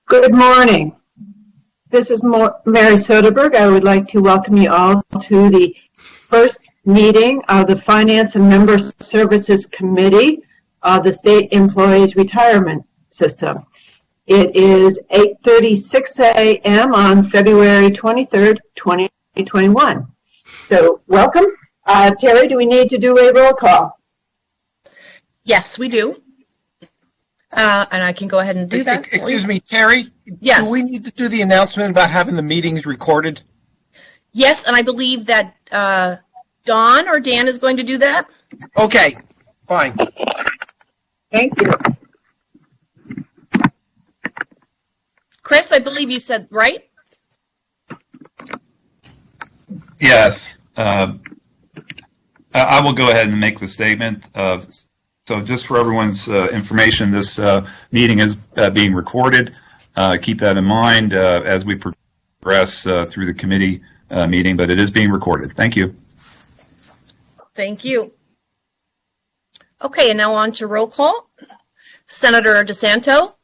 Good morning. This is Mary Soderberg. I would like to welcome you all to the first meeting of the Finance and Member Services Committee of the State Employees Retirement System. It is 8:36 a.m. on February 23rd, 2021. So welcome. Terry, do we need to do a roll call? Yes, we do. And I can go ahead and do that. Excuse me, Terry? Yes. Do we need to do the announcement about having the meetings recorded? Yes, and I believe that Dawn or Dan is going to do that. Okay, fine. Thank you. Chris, I believe you said right? Yes. I will go ahead and make the statement. So just for everyone's information, this meeting is being recorded. Keep that in mind as we progress through the committee meeting, but it is being recorded. Thank you. Thank you. Okay, and now on to roll call. Senator DeSanto.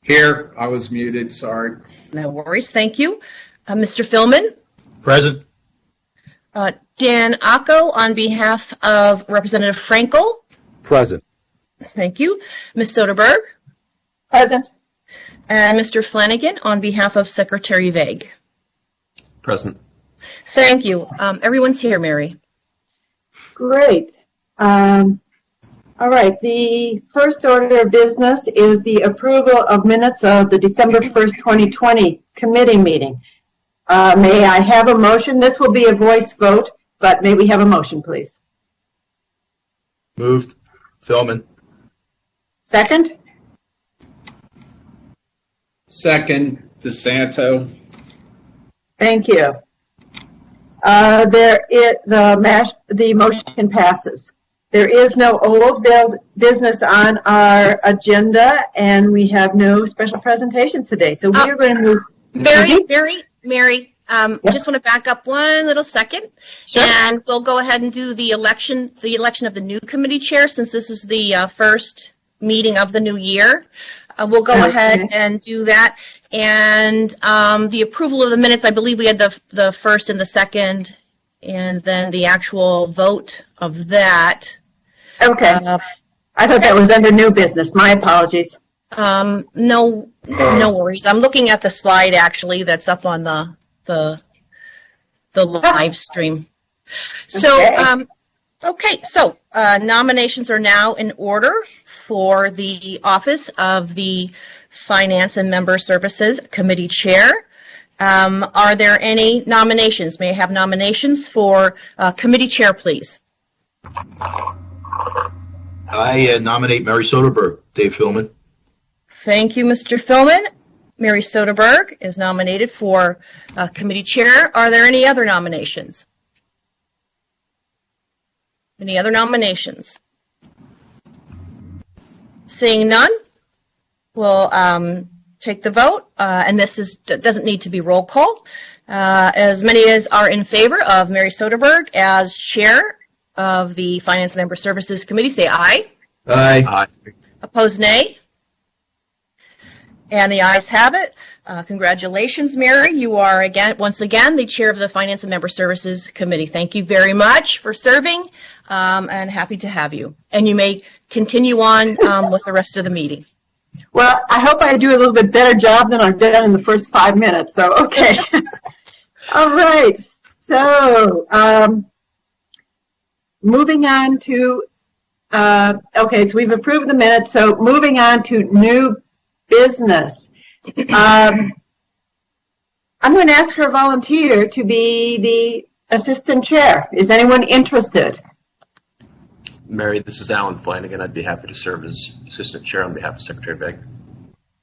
Here, I was muted, sorry. No worries, thank you. Mr. Philman. Present. Dan Acco on behalf of Representative Frankel. Present. Thank you. Ms. Soderberg. Present. And Mr. Flanagan on behalf of Secretary Vague. Present. Thank you. Everyone's here, Mary. Great. All right, the first order of business is the approval of minutes of the December 1st, 2020 committee meeting. May I have a motion? This will be a voice vote, but may we have a motion, please? Moved. Philman. Second? Second, DeSanto. Thank you. The motion passes. There is no old business on our agenda, and we have no special presentations today. So we are going to move. Mary, just want to back up one little second, Sure. And we'll go ahead and do the election of the new committee chair, since this is the first meeting of the new year. We'll go ahead and do that, and the approval of the minutes. I believe we had the first and the second, and then the actual vote of that. Okay. I thought that was under new business. My apologies. No worries. I'm looking at the slide actually that's up on the live stream. So, so nominations are now in order for the office of the Finance and Member Services Committee Chair. Are there any nominations? May I have nominations for Committee Chair, please? I nominate Mary Soderberg. Dave Philman. Thank you, Mr. Philman. Mary Soderberg is nominated for Committee Chair. Are there any other nominations? Any other nominations? Seeing none, we'll take the vote, and this doesn't need to be roll call. As many as are in favor of Mary Soderberg as Chair of the Finance and Member Services Committee, say aye. Aye. Aye. Opposed, nay. And the ayes have it. Congratulations, Mary. You are once again the chair of the Finance and Member Services Committee. Thank you very much for serving, and happy to have you. And you may continue on with the rest of the meeting. Well, I hope I do a little bit better job than I've done in the first 5 minutes. So, okay. All right. So, moving on to, so we've approved the minutes. So moving on to new business. I'm going to ask for a volunteer to be the assistant chair. Is anyone interested? Mary, this is Alan Flanagan. I'd be happy to serve as assistant chair on behalf of Secretary Begg.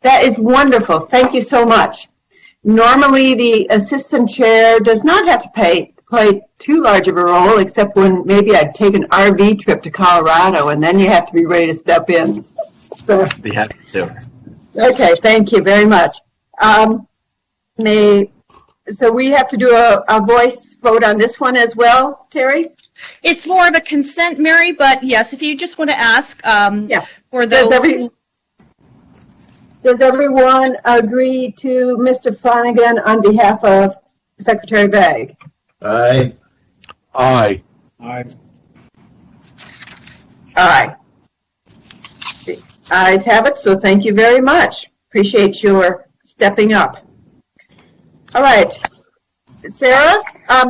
That is wonderful. Thank you so much. Normally, the assistant chair does not have to play too large of a role, except when maybe I'd take an RV trip to Colorado, and then you have to be ready to step in. So, I'd be happy to. Okay, thank you very much. So we have to do a voice vote on this one as well, Terry? It's more of a consent, Mary, but yes, if you just want to ask Yeah. for Does those who... Does everyone agree to Mr. Flanagan on behalf of Secretary Vague? Aye. Aye. Aye. Aye. The ayes have it, so thank you very much. Appreciate your stepping up. All right, Sarah,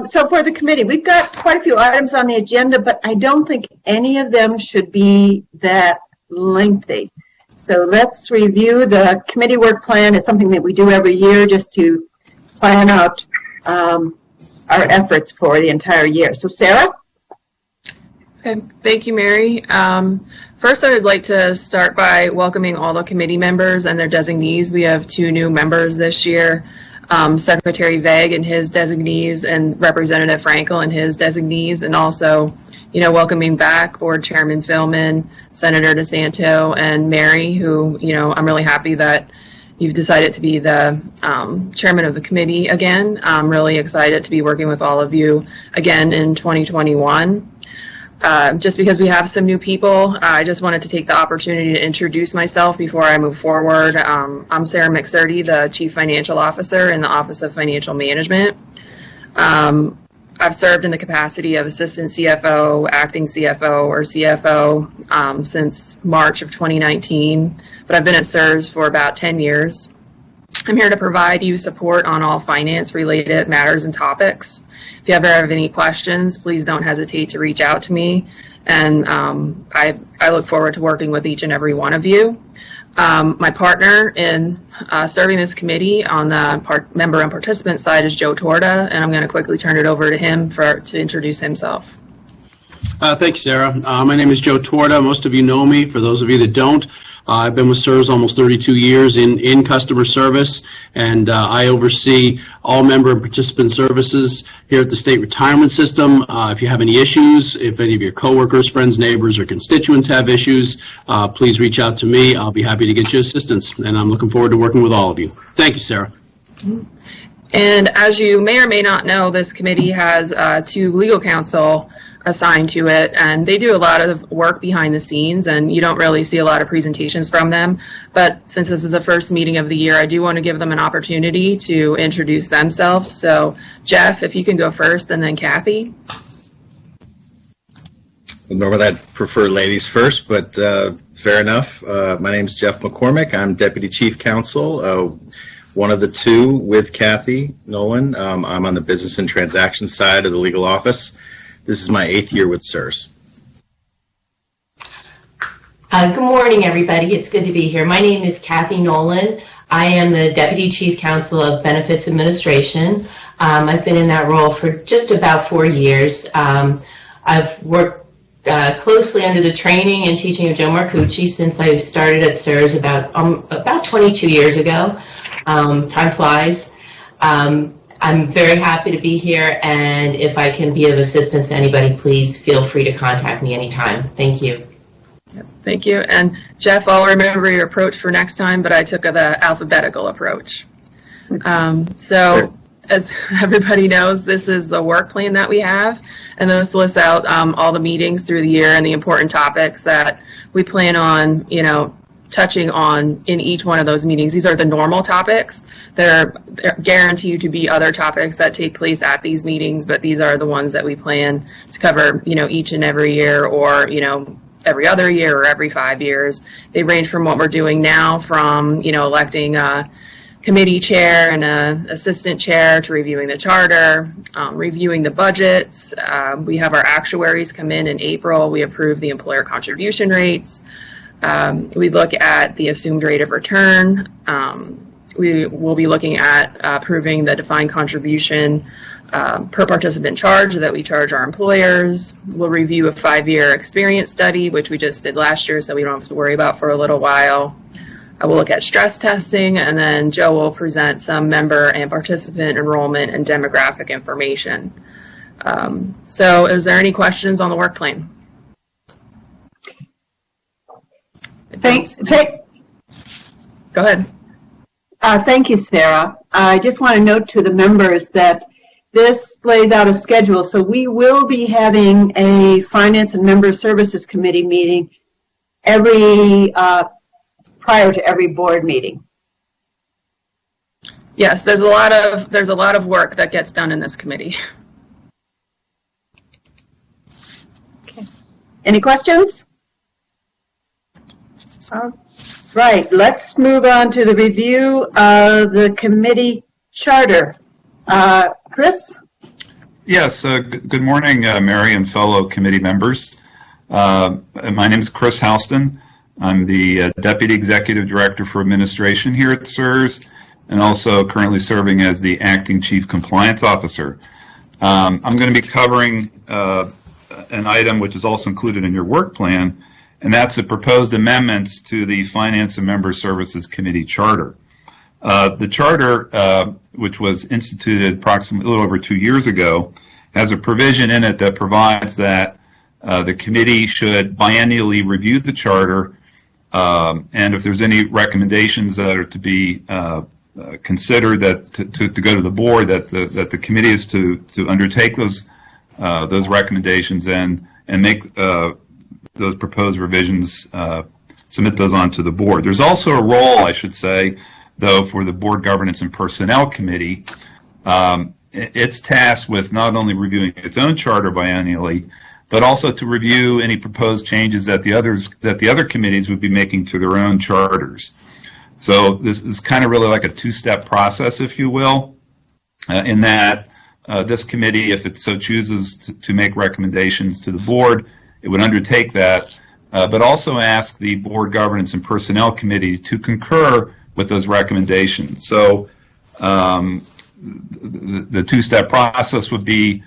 so for the committee, we've got quite a few items on the agenda, but I don't think any of them should be that lengthy. So let's review the committee work plan. It's something that we do every year just to plan out our efforts for the entire year. So Sarah? Okay, thank you, Mary. First, I would like to start by welcoming all the committee members and their designees. We have 2 new members this year, Secretary Vague and his designees, and Representative Frankel and his designees, and also, welcoming back Board Chairman Philman, Senator DeSanto, and Mary, who, I'm really happy that you've decided to be the chairman of the committee again. I'm really excited to be working with all of you again in 2021. Just because we have some new people, I just wanted to take the opportunity to introduce myself before I move forward. I'm Sarah Mccerty, the Chief Financial Officer in the Office of Financial Management. I've served in the capacity of Assistant CFO, Acting CFO, or CFO since March of 2019, but I've been at SERS for about 10 years. I'm here to provide you support on all finance-related matters and topics. If you ever have any questions, please don't hesitate to reach out to me, and I look forward to working with each and every one of you. My partner in serving this committee on the member and participant side is Joe Torta, and I'm going to quickly turn it over to him to introduce himself. Thanks, Sarah. My name is Joe Torta. Most of you know me. For those of you that don't, I've been with SERS almost 32 years in customer service, and I oversee all member and participant services here at the state retirement system. If you have any issues, if any of your coworkers, friends, neighbors, or constituents have issues, please reach out to me. I'll be happy to get you assistance, and I'm looking forward to working with all of you. Thank you, Sarah. And as you may or may not know, this committee has 2 legal counsel assigned to it, and they do a lot of work behind the scenes, and you don't really see a lot of presentations from them. But since this is the first meeting of the year, I do want to give them an opportunity to introduce themselves. So Jeff, if you can go first, and then Kathy. Normally I'd prefer ladies first, but fair enough. My name is Jeff McCormick. I'm Deputy Chief Counsel, one of the 2 with Kathy Nolan. I'm on the business and transactions side of the legal office. This is my 8th year with SERS. Good morning, everybody. It's good to be here. My name is Kathy Nolan. I am the Deputy Chief Counsel of Benefits Administration. I've been in that role for just about 4 years. I've worked closely under the training and teaching of Joe Marcucci since I started at SERS about 22 years ago. Time flies. I'm very happy to be here, and if I can be of assistance to anybody, please feel free to contact me anytime. Thank you. Thank you. And Jeff, I'll remember your approach for next time, but I took the alphabetical approach. So as everybody knows, this is the work plan that we have, and this lists out all the meetings through the year and the important topics that we plan on, touching on in each one of those meetings. These are the normal topics. They're guaranteed to be other topics that take place at these meetings, but these are the ones that we plan to cover, each and every year, or, every other year, or every 5 years. They range from what we're doing now, from, electing a committee chair and an assistant chair, to reviewing the charter, reviewing the budgets. We have our actuaries come in April. We approve the employer contribution rates. We look at the assumed rate of return. We will be looking at approving the defined contribution per participant charge that we charge our employers. We'll review a 5-year experience study, which we just did last year, so we don't have to worry about for a little while. We'll look at stress testing, and then Joe will present some member and participant enrollment and demographic information. So is there any questions on the work plan? Thanks. Go ahead. Thank you, Sarah. I just want to note to the members that this lays out a schedule. So we will be having a Finance and Member Services Committee meeting every prior to every board meeting. Yes, there's a lot of work that gets done in this committee. Okay. Any questions? Right, let's move on to the review of the committee charter. Chris? Yes, good morning, Mary and fellow committee members. My name is Chris Houston. I'm the Deputy Executive Director for Administration here at SERS, and also currently serving as the Acting Chief Compliance Officer. I'm going to be covering an item which is also included in your work plan, and that's the proposed amendments to the Finance and Member Services Committee Charter. The charter, which was instituted approximately a little over 2 years ago, has a provision in it that provides that the committee should biennially review the charter, and if there's any recommendations that are to be considered that to go to the board, that the committee is to undertake those recommendations and make those proposed revisions, submit those on to the board. There's also a role, I should say, though, for the Board Governance and Personnel Committee. It's tasked with not only reviewing its own charter biennially, but also to review any proposed changes that the other committees would be making to their own charters. So this is kind of really like a two-step process, if you will, in that this committee, if it so chooses to make recommendations to the board, it would undertake that, but also ask the Board Governance and Personnel Committee to concur with those recommendations. So the two-step process would be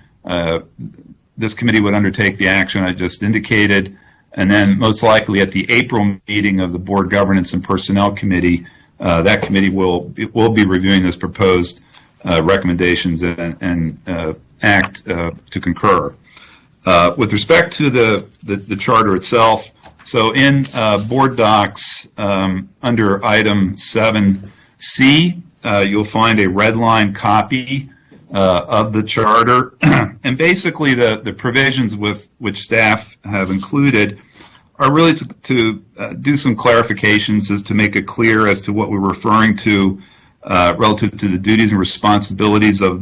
this committee would undertake the action I just indicated, and then most likely at the April meeting of the Board Governance and Personnel Committee, that committee will be reviewing this proposed recommendations and act to concur. With respect to the charter itself, so in board docs under item 7C, you'll find a red line copy of the charter, and basically the provisions with which staff have included are really to do some clarifications as to make it clear as to what we're referring to relative to the duties and responsibilities of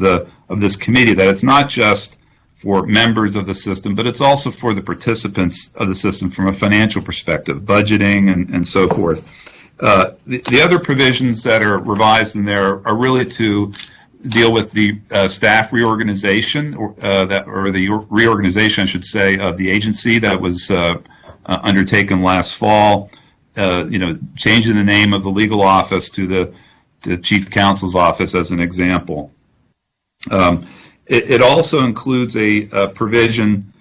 this committee, that it's not just for members of the system, but it's also for the participants of the system from a financial perspective, budgeting and so forth. The other provisions that are revised in there are really to deal with the staff reorganization, or the reorganization, I should say, of the agency that was undertaken last fall. Changing the name of the legal office to the Chief Counsel's office, as an example. It also includes a provision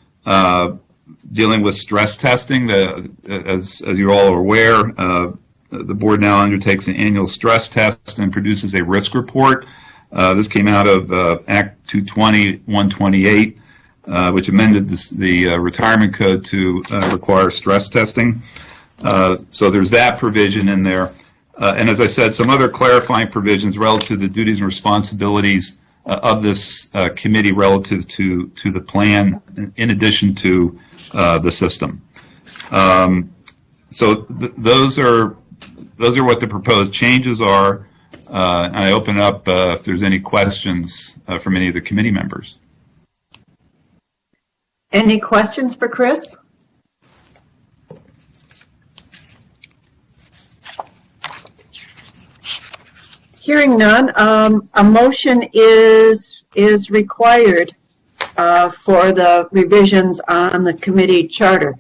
dealing with stress testing. As you're all aware, the board now undertakes an annual stress test and produces a risk report. This came out of Act 220-128, which amended the retirement code to require stress testing. So there's that provision in there. And as I said, some other clarifying provisions relative to the duties and responsibilities of this committee relative to the plan, in addition to the system. So those are what the proposed changes are. I open up if there's any questions from any of the committee members. Any questions for Chris? Hearing none, a motion is required for the revisions on the committee charter.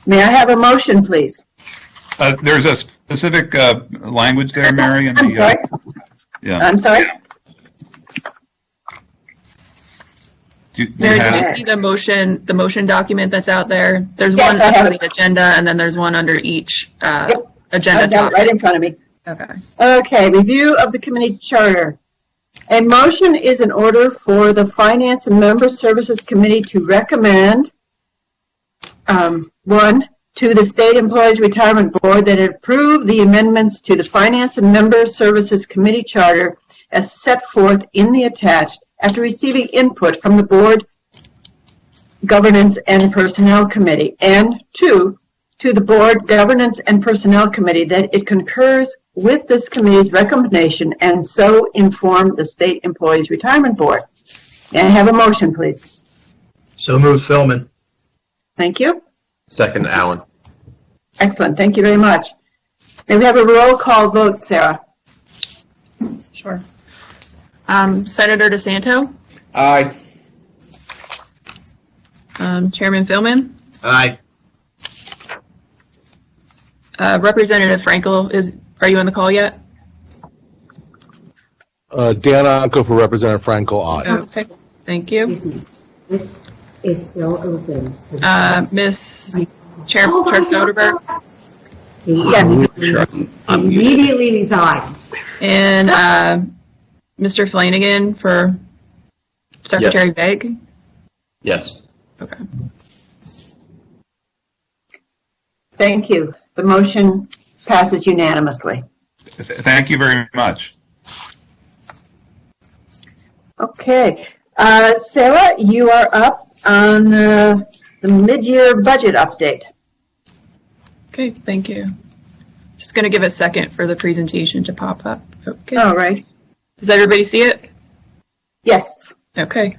May I have a motion, please? There's a specific language there, Mary. I'm sorry. Yeah. I'm sorry. Mary, did you see the motion document that's out there? There's Yes, one under the agenda, and then there's one under each agenda topic. Right in front of me. Okay. Okay, review of the committee charter. A motion is in order for the Finance and Member Services Committee to recommend, 1, to the State Employees Retirement Board that it approve the amendments to the Finance and Member Services Committee charter as set forth in the attached after receiving input from the Board Governance and Personnel Committee, and two, to the Board Governance and Personnel Committee that it concurs with this committee's recommendation and so inform the State Employees Retirement Board. May I have a motion, please? So moved, Philman. Thank you. Second, Allen. Excellent. Thank you very much. May we have a roll call vote, Sarah? Sure. Senator DeSanto, Aye. Chairman Philman, Aye. Representative Frankel, are you on the call yet? Dan Anko for Representative Frankel, aye. Okay, thank you. This is still open. Ms. Chair Soderberg Yes. Immediately resign. and Mr. Flanagan for Secretary Yes. Begg. Yes. Okay. Thank you. The motion passes unanimously. Thank you very much. Okay. Sarah, you are up on the mid-year budget update. Okay, thank you. Just going to give a second for the presentation to pop up. Okay. All right. Does everybody see it? Yes. Okay.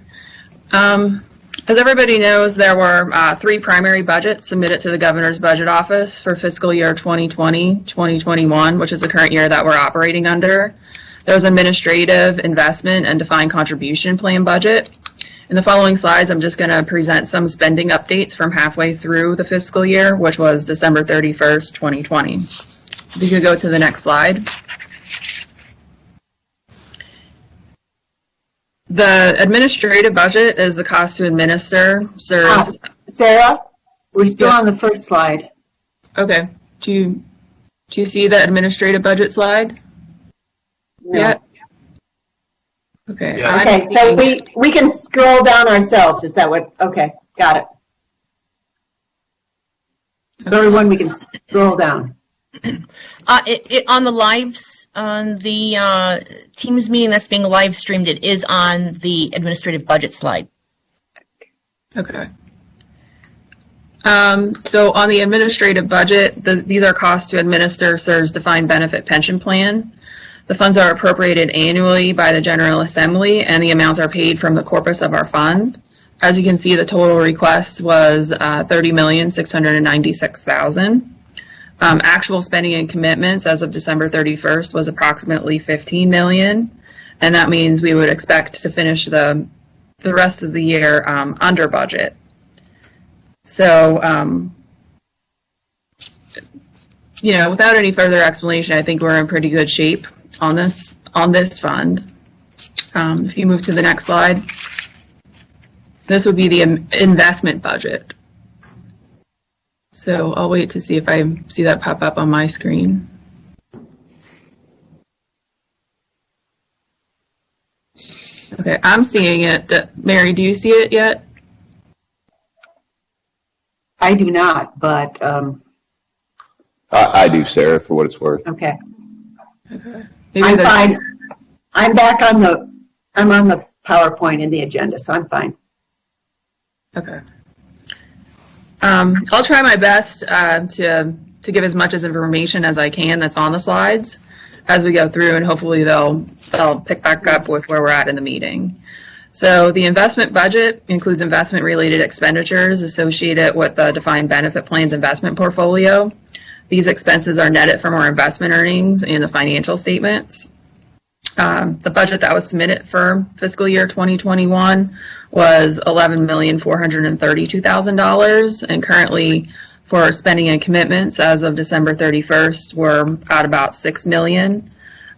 As everybody knows, there were 3 primary budgets submitted to the Governor's Budget Office for fiscal year 2020-2021, which is the current year that we're operating under. There was administrative, investment, and defined contribution plan budget. In the following slides, I'm just going to present some spending updates from halfway through the fiscal year, which was December 31st, 2020. If you could go to the next slide. The administrative budget is the cost to administer, serves. Sarah, we're still on the first slide. Okay. Do you see the administrative budget slide? No. Yet? Okay. Yeah. Okay, so we can scroll down ourselves. Is that what? Okay, got it. So everyone, we can scroll down. On the lives, on the Teams meeting that's being live streamed, it is on the administrative budget slide. Okay. So on the administrative budget, these are costs to administer CSRS defined benefit pension plan. The funds are appropriated annually by the General Assembly, and the amounts are paid from the corpus of our fund. As you can see, the total request was $30,696,000. Actual spending and commitments as of December 31st was approximately $15 million, and that means we would expect to finish the rest of the year under budget. So, without any further explanation, I think we're in pretty good shape on this fund. If you move to the next slide, this would be the investment budget. So I'll wait to see if I see that pop up on my screen. Okay, I'm seeing it. Mary, do you see it yet? I do not, but I do, Sarah, for what it's worth. okay. Okay. I'm fine. I'm back on the PowerPoint in the agenda, so I'm fine. Okay. I'll try my best to give as much as information as I can that's on the slides as we go through, and hopefully they'll pick back up with where we're at in the meeting. So the investment budget includes investment-related expenditures associated with the defined benefit plan's investment portfolio. These expenses are netted from our investment earnings in the financial statements. The budget that was submitted for fiscal year 2021 was $11,432,000, and currently for spending and commitments as of December 31st, we're at about $6 million.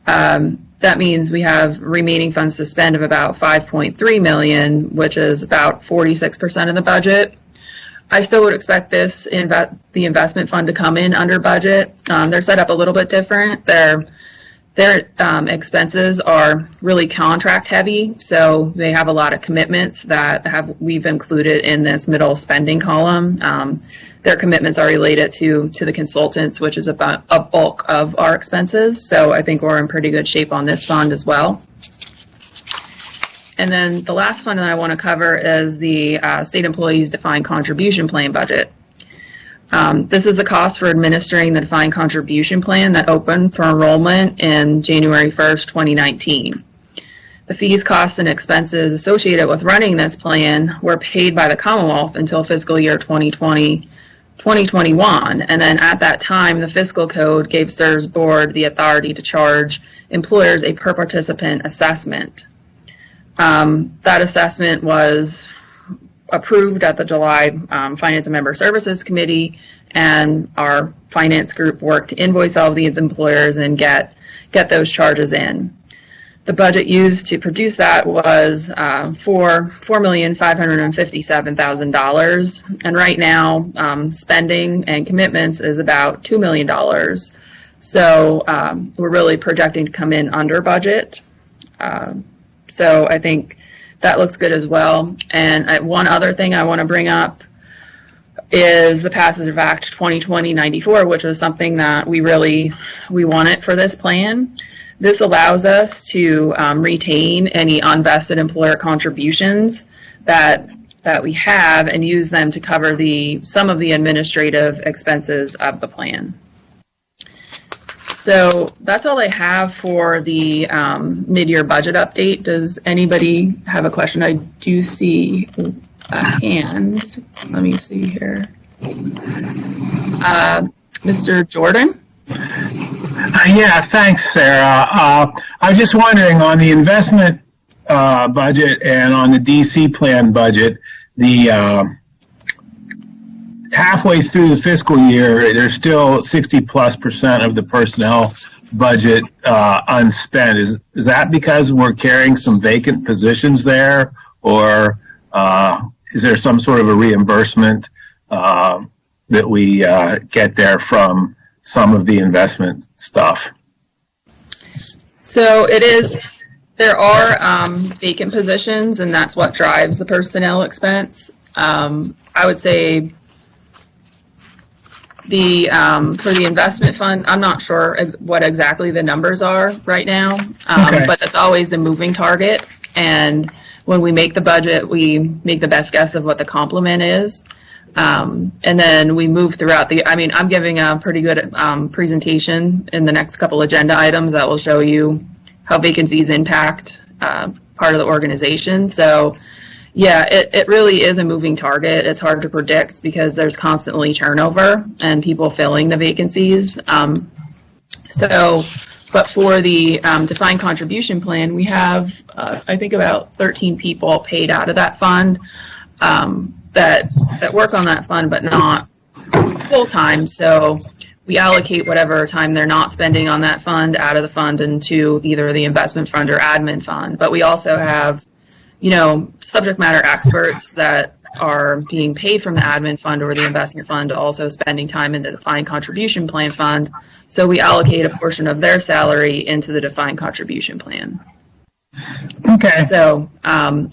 That means we have remaining funds to spend of about $5.3 million, which is about 46% of the budget. I still would expect the investment fund to come in under budget. They're set up a little bit different. Their expenses are really contract heavy, so they have a lot of commitments that we've included in this middle spending column. Their commitments are related to the consultants, which is about a bulk of our expenses. So I think we're in pretty good shape on this fund as well. And then the last fund that I want to cover is the state employees defined contribution plan budget. This is the cost for administering the defined contribution plan that opened for enrollment in January 1st, 2019. The fees, costs, and expenses associated with running this plan were paid by the Commonwealth until fiscal year 2021. And then at that time, the fiscal code gave CSRS board the authority to charge employers a per participant assessment. That assessment was approved at the July Finance and Member Services Committee, and our finance group worked to invoice all of these employers and get those charges in. The budget used to produce that was for $4,557,000, and right now spending and commitments is about $2 million. So we're really projecting to come in under budget. So I think that looks good as well. And one other thing I want to bring up is the passage of Act 2020-94, which was something that we wanted for this plan. This allows us to retain any unvested employer contributions that we have and use them to cover some of the administrative expenses of the plan. So that's all I have for the mid-year budget update. Does anybody have a question? I do see a hand. Let me see here. Mr. Jordan? Yeah, thanks, Sarah. I was just wondering, on the investment budget and on the DC plan budget, the halfway through the fiscal year, there's still 60+% of the personnel budget unspent. Is that because we're carrying some vacant positions there, or is there some sort of a reimbursement that we get there from some of the investment stuff? So there are vacant positions, and that's what drives the personnel expense. I would say for the investment fund, I'm not sure what exactly the numbers are right now, but that's always a moving target. And when we make the budget, we make the best guess of what the complement is. And then we move throughout I'm giving a pretty good presentation in the next couple agenda items that will show you how vacancies impact part of the organization. So yeah, it really is a moving target. It's hard to predict because there's constantly turnover and people filling the vacancies. But for the defined contribution plan, we have, I think, about 13 people paid out of that fund that work on that fund, but not full-time. So we allocate whatever time they're not spending on that fund out of the fund into either the investment fund or admin fund. But we also have, subject matter experts that are being paid from the admin fund or the investment fund, also spending time in the defined contribution plan fund. So we allocate a portion of their salary into the defined contribution plan. Okay. So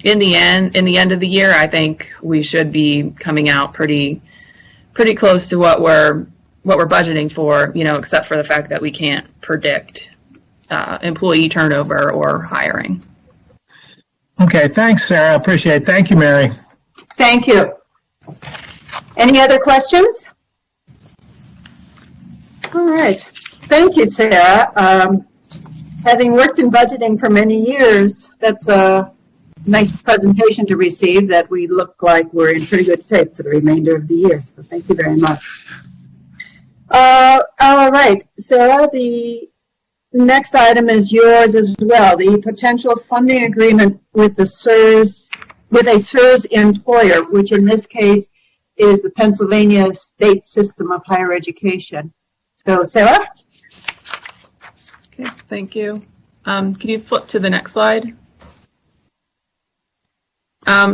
in the end of the year, I think we should be coming out pretty close to what we're budgeting for, except for the fact that we can't predict employee turnover or hiring. Okay, thanks, Sarah. Appreciate it. Thank you, Mary. Thank you. Any other questions? All right. Thank you, Sarah. Having worked in budgeting for many years, that's a nice presentation to receive that we look like we're in pretty good shape for the remainder of the year. So thank you very much. All right, Sarah, the next item is yours as well. The potential funding agreement with a CSRS employer, which in this case is the Pennsylvania State System of Higher Education. So, Sarah? Okay, thank you. Can you flip to the next slide?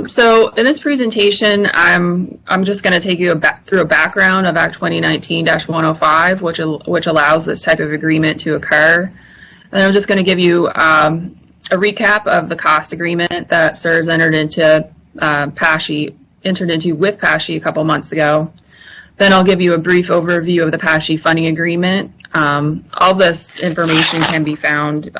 So in this presentation, I'm just going to take you through a background of Act 2019-105, which allows this type of agreement to occur. And I'm just going to give you a recap of the cost agreement that CSRS entered into with PASHE a couple months ago. Then I'll give you a brief overview of the PASHE funding agreement. All this information can be found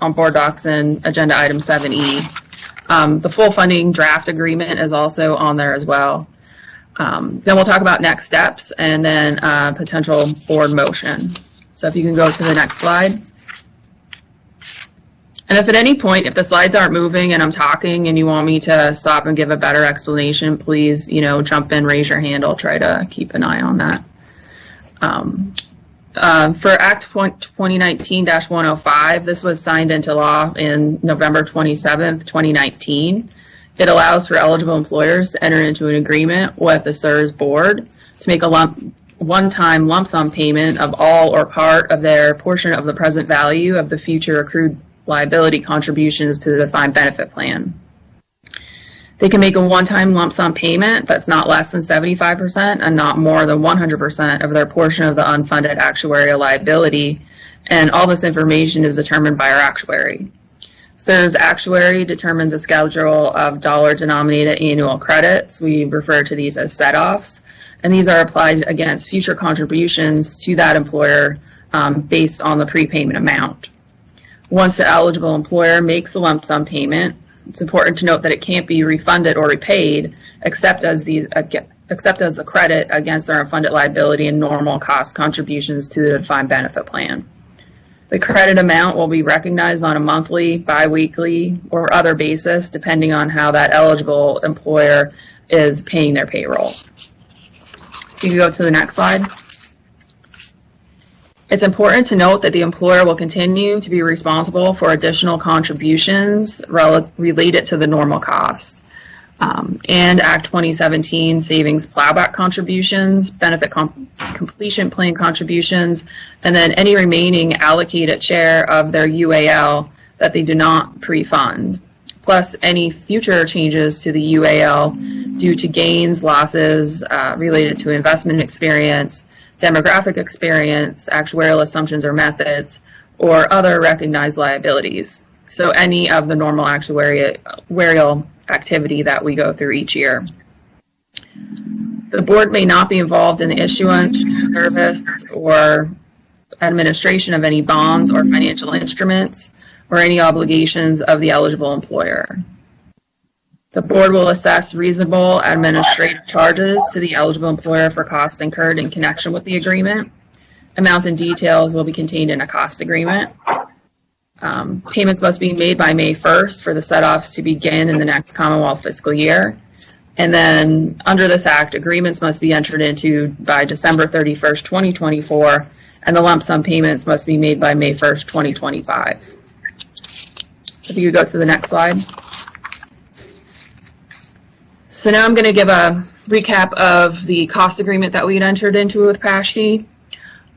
on board docs and agenda item 7E. The full funding draft agreement is also on there as well. Then we'll talk about next steps and then potential board motion. So if you can go to the next slide. And if at any point, if the slides aren't moving and I'm talking and you want me to stop and give a better explanation, please, jump in, raise your hand. I'll try to keep an eye on that. For Act 2019-105, this was signed into law in November 27th, 2019. It allows for eligible employers to enter into an agreement with the CSRS board to make a one-time lump sum payment of all or part of their portion of the present value of the future accrued liability contributions to the defined benefit plan. They can make a one-time lump sum payment that's not less than 75% and not more than 100% of their portion of the unfunded actuarial liability, and all this information is determined by our actuary. CSRS actuary determines a schedule of dollar-denominated annual credits. We refer to these as set-offs, and these are applied against future contributions to that employer based on the prepayment amount. Once the eligible employer makes the lump sum payment, it's important to note that it can't be refunded or repaid except as the credit against their unfunded liability and normal cost contributions to the defined benefit plan. The credit amount will be recognized on a monthly, biweekly, or other basis depending on how that eligible employer is paying their payroll. You can go to the next slide. It's important to note that the employer will continue to be responsible for additional contributions related to the normal cost. And Act 2017 savings plowback contributions, benefit completion plan contributions, and then any remaining allocated share of their UAL that they do not pre-fund, plus any future changes to the UAL due to gains, losses related to investment experience, demographic experience, actuarial assumptions or methods, or other recognized liabilities. So any of the normal actuarial activity that we go through each year. The board may not be involved in the issuance, service, or administration of any bonds or financial instruments or any obligations of the eligible employer. The board will assess reasonable administrative charges to the eligible employer for costs incurred in connection with the agreement. Amounts and details will be contained in a cost agreement. Payments must be made by May 1st for the set-offs to begin in the next Commonwealth fiscal year. And then under this act, agreements must be entered into by December 31st, 2024, and the lump sum payments must be made by May 1st, 2025. So if you could go to the next slide. So now I'm going to give a recap of the cost agreement that we had entered into with PASHE.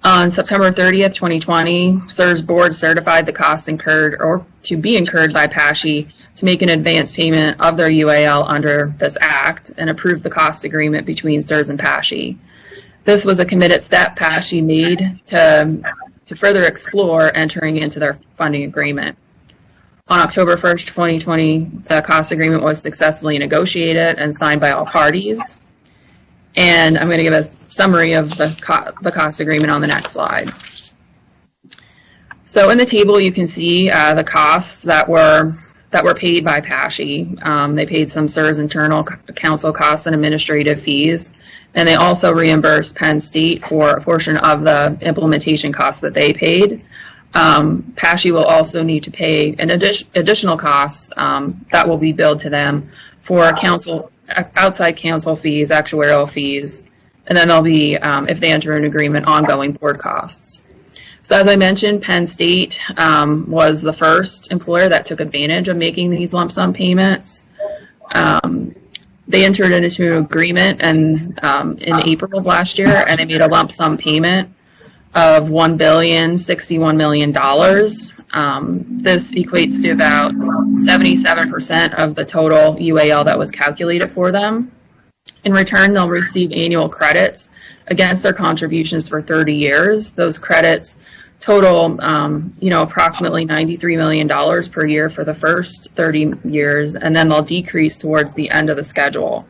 On September 30th, 2020, CSRS board certified the costs incurred or to be incurred by PASHE to make an advance payment of their UAL under this act and approved the cost agreement between CSRS and PASHE. This was a committed step PASHE made to further explore entering into their funding agreement. On October 1st, 2020, the cost agreement was successfully negotiated and signed by all parties. And I'm going to give a summary of the cost agreement on the next slide. So in the table, you can see the costs that were paid by PASHE. They paid some CSRS internal counsel costs and administrative fees, and they also reimbursed Penn State for a portion of the implementation costs that they paid. PASHE will also need to pay an additional costs that will be billed to them for outside counsel fees, actuarial fees, and then there'll be, if they enter an agreement, ongoing board costs. So as I mentioned, Penn State was the first employer that took advantage of making these lump sum payments. They entered into an agreement in April of last year, and they made a lump sum payment of $1,061 million. This equates to about 77% of the total UAL that was calculated for them. In return, they'll receive annual credits against their contributions for 30 years. Those credits total, approximately $93 million per year for the first 30 years, and then they'll decrease towards the end of the schedule.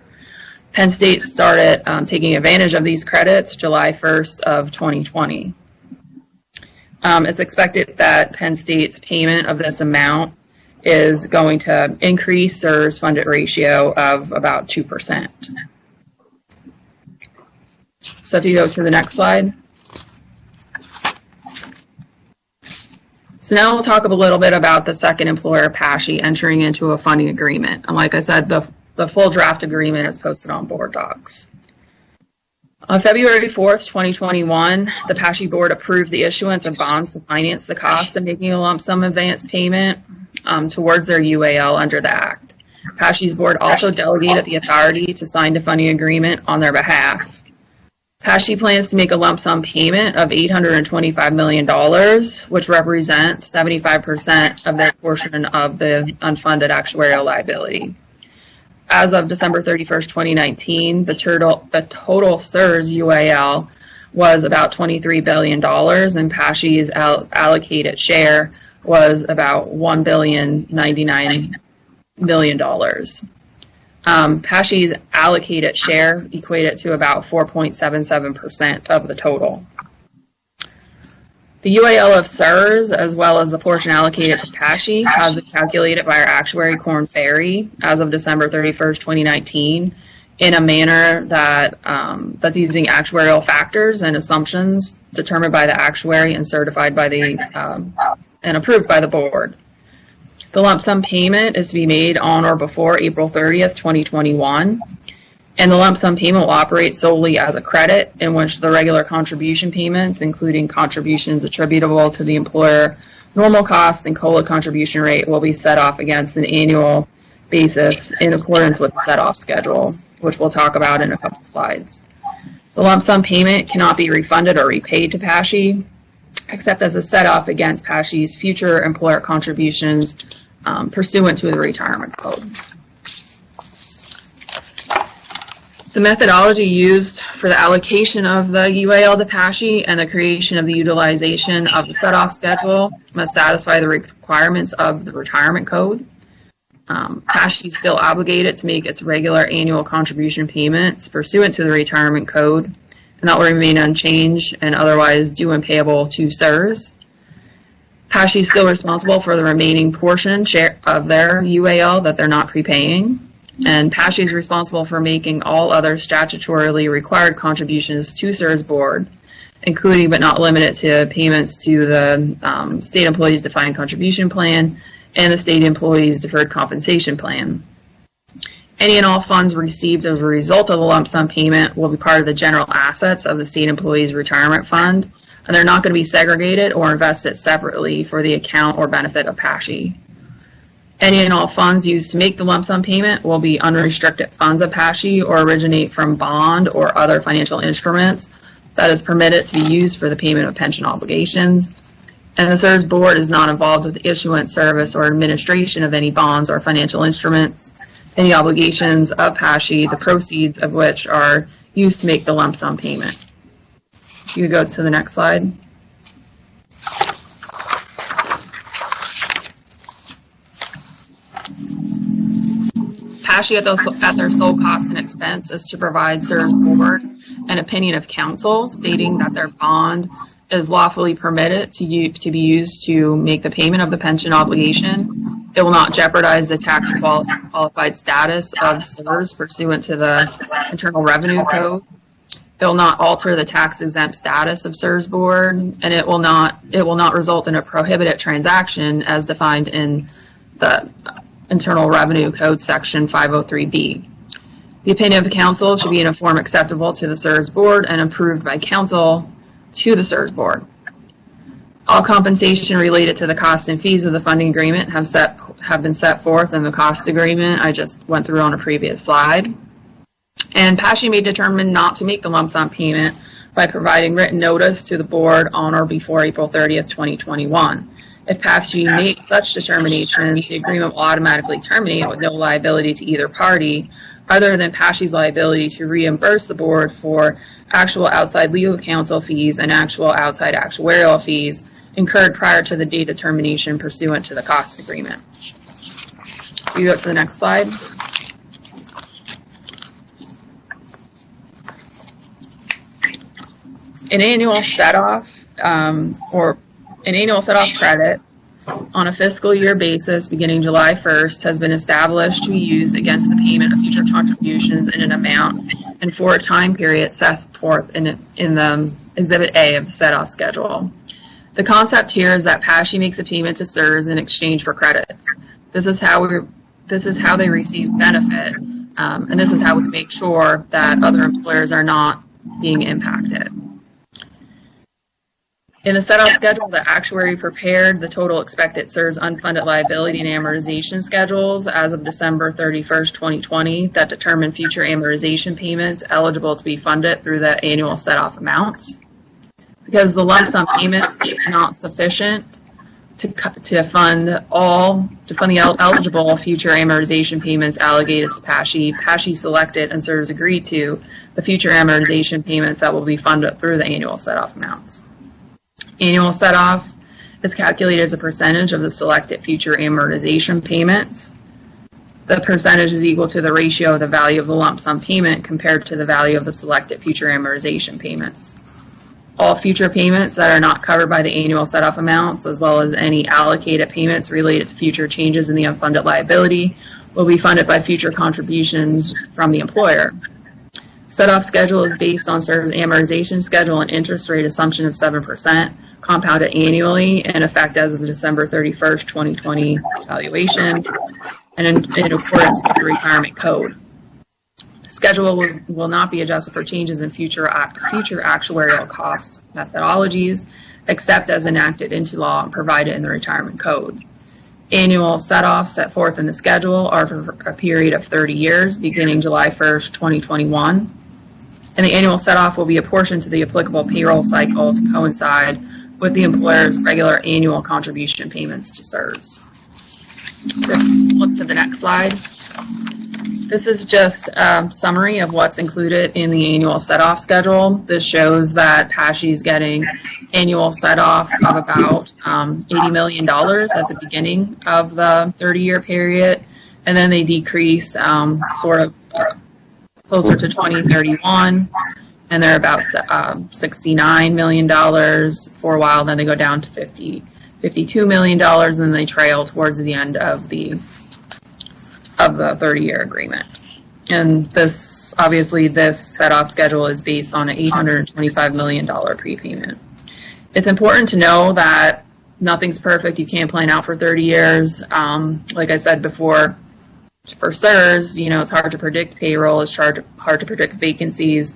Penn State started taking advantage of these credits July 1st of 2020. It's expected that Penn State's payment of this amount is going to increase CSRS funded ratio of about 2%. So if you go to the next slide. So now we'll talk a little bit about the second employer, PASHI, entering into a funding agreement. And like I said, the full draft agreement is posted on board docs. On February 4th, 2021, the PASHI board approved the issuance of bonds to finance the cost of making a lump sum advance payment towards their UAL under the Act. PASHI's board also delegated the authority to sign the funding agreement on their behalf. PASHI plans to make a lump sum payment of $825 million, which represents 75% of their portion of the unfunded actuarial liability. As of December 31st, 2019, the total CSRS UAL was about $23 billion, and PASHI's allocated share was about $1,099 million. PASHI's allocated share equated to about 4.77% of the total. The UAL of CSRS, as well as the portion allocated to PASHI, has been calculated by our actuary, Korn Ferry, as of December 31st, 2019, in a manner that that's using actuarial factors and assumptions determined by the actuary and certified by the and approved by the board. The lump sum payment is to be made on or before April 30th, 2021. And the lump sum payment will operate solely as a credit in which the regular contribution payments, including contributions attributable to the employer, normal cost, and COLA contribution rate, will be set off against an annual basis in accordance with the set-off schedule, which we'll talk about in a couple slides. The lump sum payment cannot be refunded or repaid to PASHI, except as a set-off against PASHI's future employer contributions pursuant to the retirement code. The methodology used for the allocation of the UAL to PASHI and the creation of the utilization of the set-off schedule must satisfy the requirements of the retirement code. PASHI is still obligated to make its regular annual contribution payments pursuant to the retirement code, and that will remain unchanged and otherwise due and payable to CSRS. PASHI is still responsible for the remaining portion share of their UAL that they're not prepaying. And PASHI is responsible for making all other statutorily required contributions to CSRS board, including but not limited to payments to the State Employees Defined Contribution Plan and the State Employees Deferred Compensation Plan. Any and all funds received as a result of the lump sum payment will be part of the general assets of the State Employees Retirement Fund, and they're not going to be segregated or invested separately for the account or benefit of PASHI. Any and all funds used to make the lump sum payment will be unrestricted funds of PASHI or originate from bond or other financial instruments that is permitted to be used for the payment of pension obligations. And the CSRS board is not involved with the issuance, service, or administration of any bonds or financial instruments. Any obligations of PASHI, the proceeds of which are used to make the lump sum payment. You go to the next slide. PASHI at their sole cost and expense is to provide CSRS board an opinion of counsel stating that their bond is lawfully permitted to be used to make the payment of the pension obligation. It will not jeopardize the tax qualified status of CSRS pursuant to the Internal Revenue Code. It will not alter the tax exempt status of CSRS board, and it will not result in a prohibited transaction as defined in the Internal Revenue Code section 503B. The opinion of the counsel should be in a form acceptable to the CSRS board and approved by counsel to the CSRS board. All compensation related to the cost and fees of the funding agreement have been set forth in the cost agreement I just went through on a previous slide. And PASHI may determine not to make the lump sum payment by providing written notice to the board on or before April 30th, 2021. If PASHI makes such determination, the agreement will automatically terminate with no liability to either party, other than PASHI's liability to reimburse the board for actual outside legal counsel fees and actual outside actuarial fees incurred prior to the date of termination pursuant to the cost agreement. You go to the next slide. An annual set-off or An annual set-off credit on a fiscal year basis beginning July 1st has been established to be used against the payment of future contributions in an amount and for a time period set forth in the Exhibit A of the set-off schedule. The concept here is that PASHE makes a payment to CSRS in exchange for credit. This is how they receive benefit, and this is how we make sure that other employers are not being impacted. In the set-off schedule, the actuary prepared the total expected CSRS unfunded liability and amortization schedules as of December 31st, 2020 that determine future amortization payments eligible to be funded through the annual set-off amounts. Because the lump sum payment is not sufficient to fund the eligible future amortization payments allocated to PASHE, PASHE selected and CSRS agreed to the future amortization payments that will be funded through the annual set-off amounts. Annual set-off is calculated as a percentage of the selected future amortization payments. The percentage is equal to the ratio of the value of the lump sum payment compared to the value of the selected future amortization payments. All future payments that are not covered by the annual set-off amounts, as well as any allocated payments related to future changes in the unfunded liability, will be funded by future contributions from the employer. Set-off schedule is based on CSRS amortization schedule and interest rate assumption of 7%, compounded annually, in effect as of December 31st, 2020 evaluation, and in accordance with the retirement code. The schedule will not be adjusted for changes in future actuarial cost methodologies, except as enacted into law and provided in the retirement code. Annual set-offs set forth in the schedule are for a period of 30 years, beginning July 1st, 2021. And the annual set-off will be apportioned to the applicable payroll cycle to coincide with the employer's regular annual contribution payments to CSRS. So look to the next slide. This is just a summary of what's included in the annual set-off schedule. This shows that PASHE is getting annual set-offs of about $80 million at the beginning of the 30-year period, and then they decrease closer to 2031, and they're about $69 million for a while. Then they go down to $52 million, and then they trail towards the end of the 30-year agreement. And this, obviously, this set-off schedule is based on an $825 million prepayment. It's important to know that nothing's perfect. You can't plan out for 30 years. Like I said before, for CSRS, it's hard to predict payroll. It's hard to predict vacancies.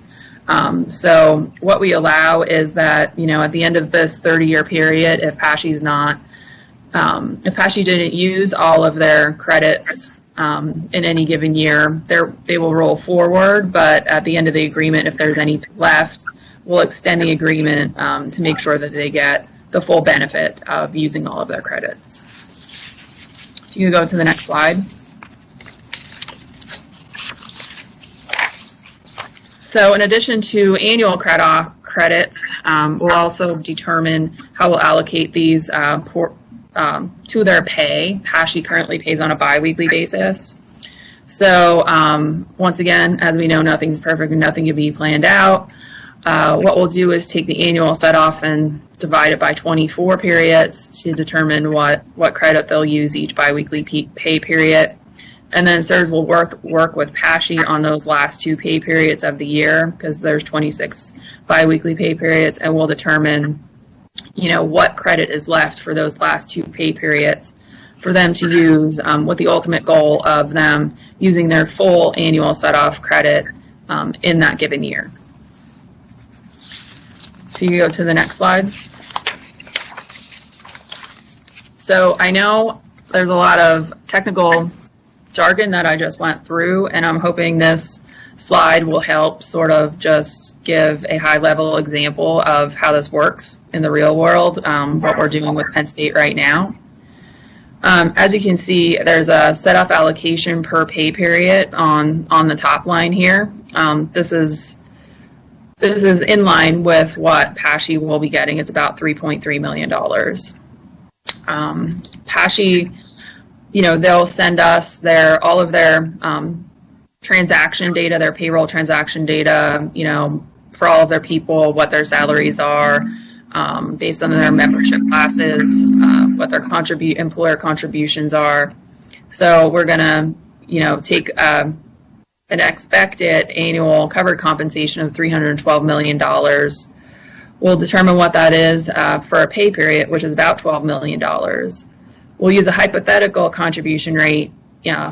So what we allow is that, at the end of this 30-year period, if PASHE didn't use all of their credits in any given year, they will roll forward. But at the end of the agreement, if there's any left, we'll extend the agreement to make sure that they get the full benefit of using all of their credits. If you could go to the next slide. So in addition to annual credits, we'll also determine how we'll allocate these to their pay. PASHE currently pays on a biweekly basis. So once again, as we know, nothing's perfect and nothing can be planned out. What we'll do is take the annual set-off and divide it by 24 periods to determine what credit they'll use each biweekly pay period. And then CSRS will work with PASHE on those last two pay periods of the year, because there's 26 biweekly pay periods, and we'll determine, what credit is left for those last two pay periods for them to use, with the ultimate goal of them using their full annual set-off credit in that given year. So you can go to the next slide. So I know there's a lot of technical jargon that I just went through, and I'm hoping this slide will help sort of just give a high-level example of how this works in the real world, what we're doing with Penn State right now. As you can see, there's a set-off allocation per pay period on the top line here. This is in line with what PASHE will be getting. It's about $3.3 million. PASHE, they'll send us all of their transaction data, their payroll transaction data, for all of their people, what their salaries are, based on their membership classes, what their employer contributions are. So we're going to, take an expected annual covered compensation of $312 million. We'll determine what that is for a pay period, which is about $12 million. We'll use a hypothetical contribution rate,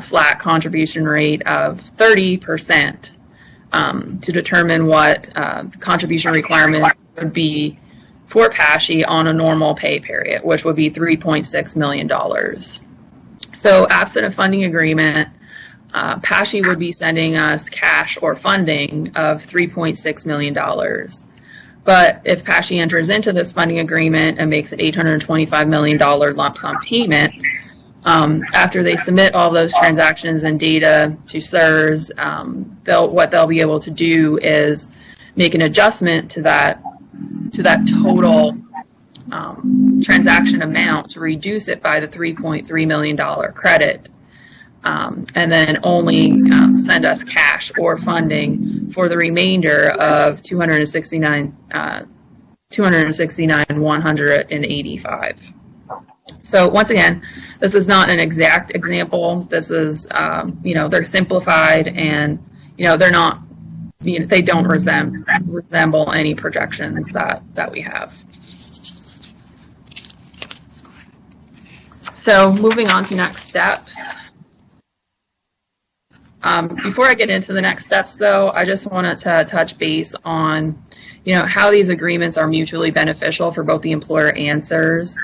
flat contribution rate of 30% to determine what contribution requirement would be for PASHE on a normal pay period, which would be $3.6 million. So absent a funding agreement, PASHE would be sending us cash or funding of $3.6 million. But if PASHE enters into this funding agreement and makes an $825 million lump sum payment, after they submit all those transactions and data to CSRS, what they'll be able to do is make an adjustment to that total transaction amount to reduce it by the $3.3 million credit, and then only send us cash or funding for the remainder of $269,185. So once again, this is not an exact example. This is, they're simplified, and they're not, they don't resemble any projections that we have. So moving on to next steps. Before I get into the next steps, though, I just wanted to touch base on, how these agreements are mutually beneficial for both the employer and CSRS.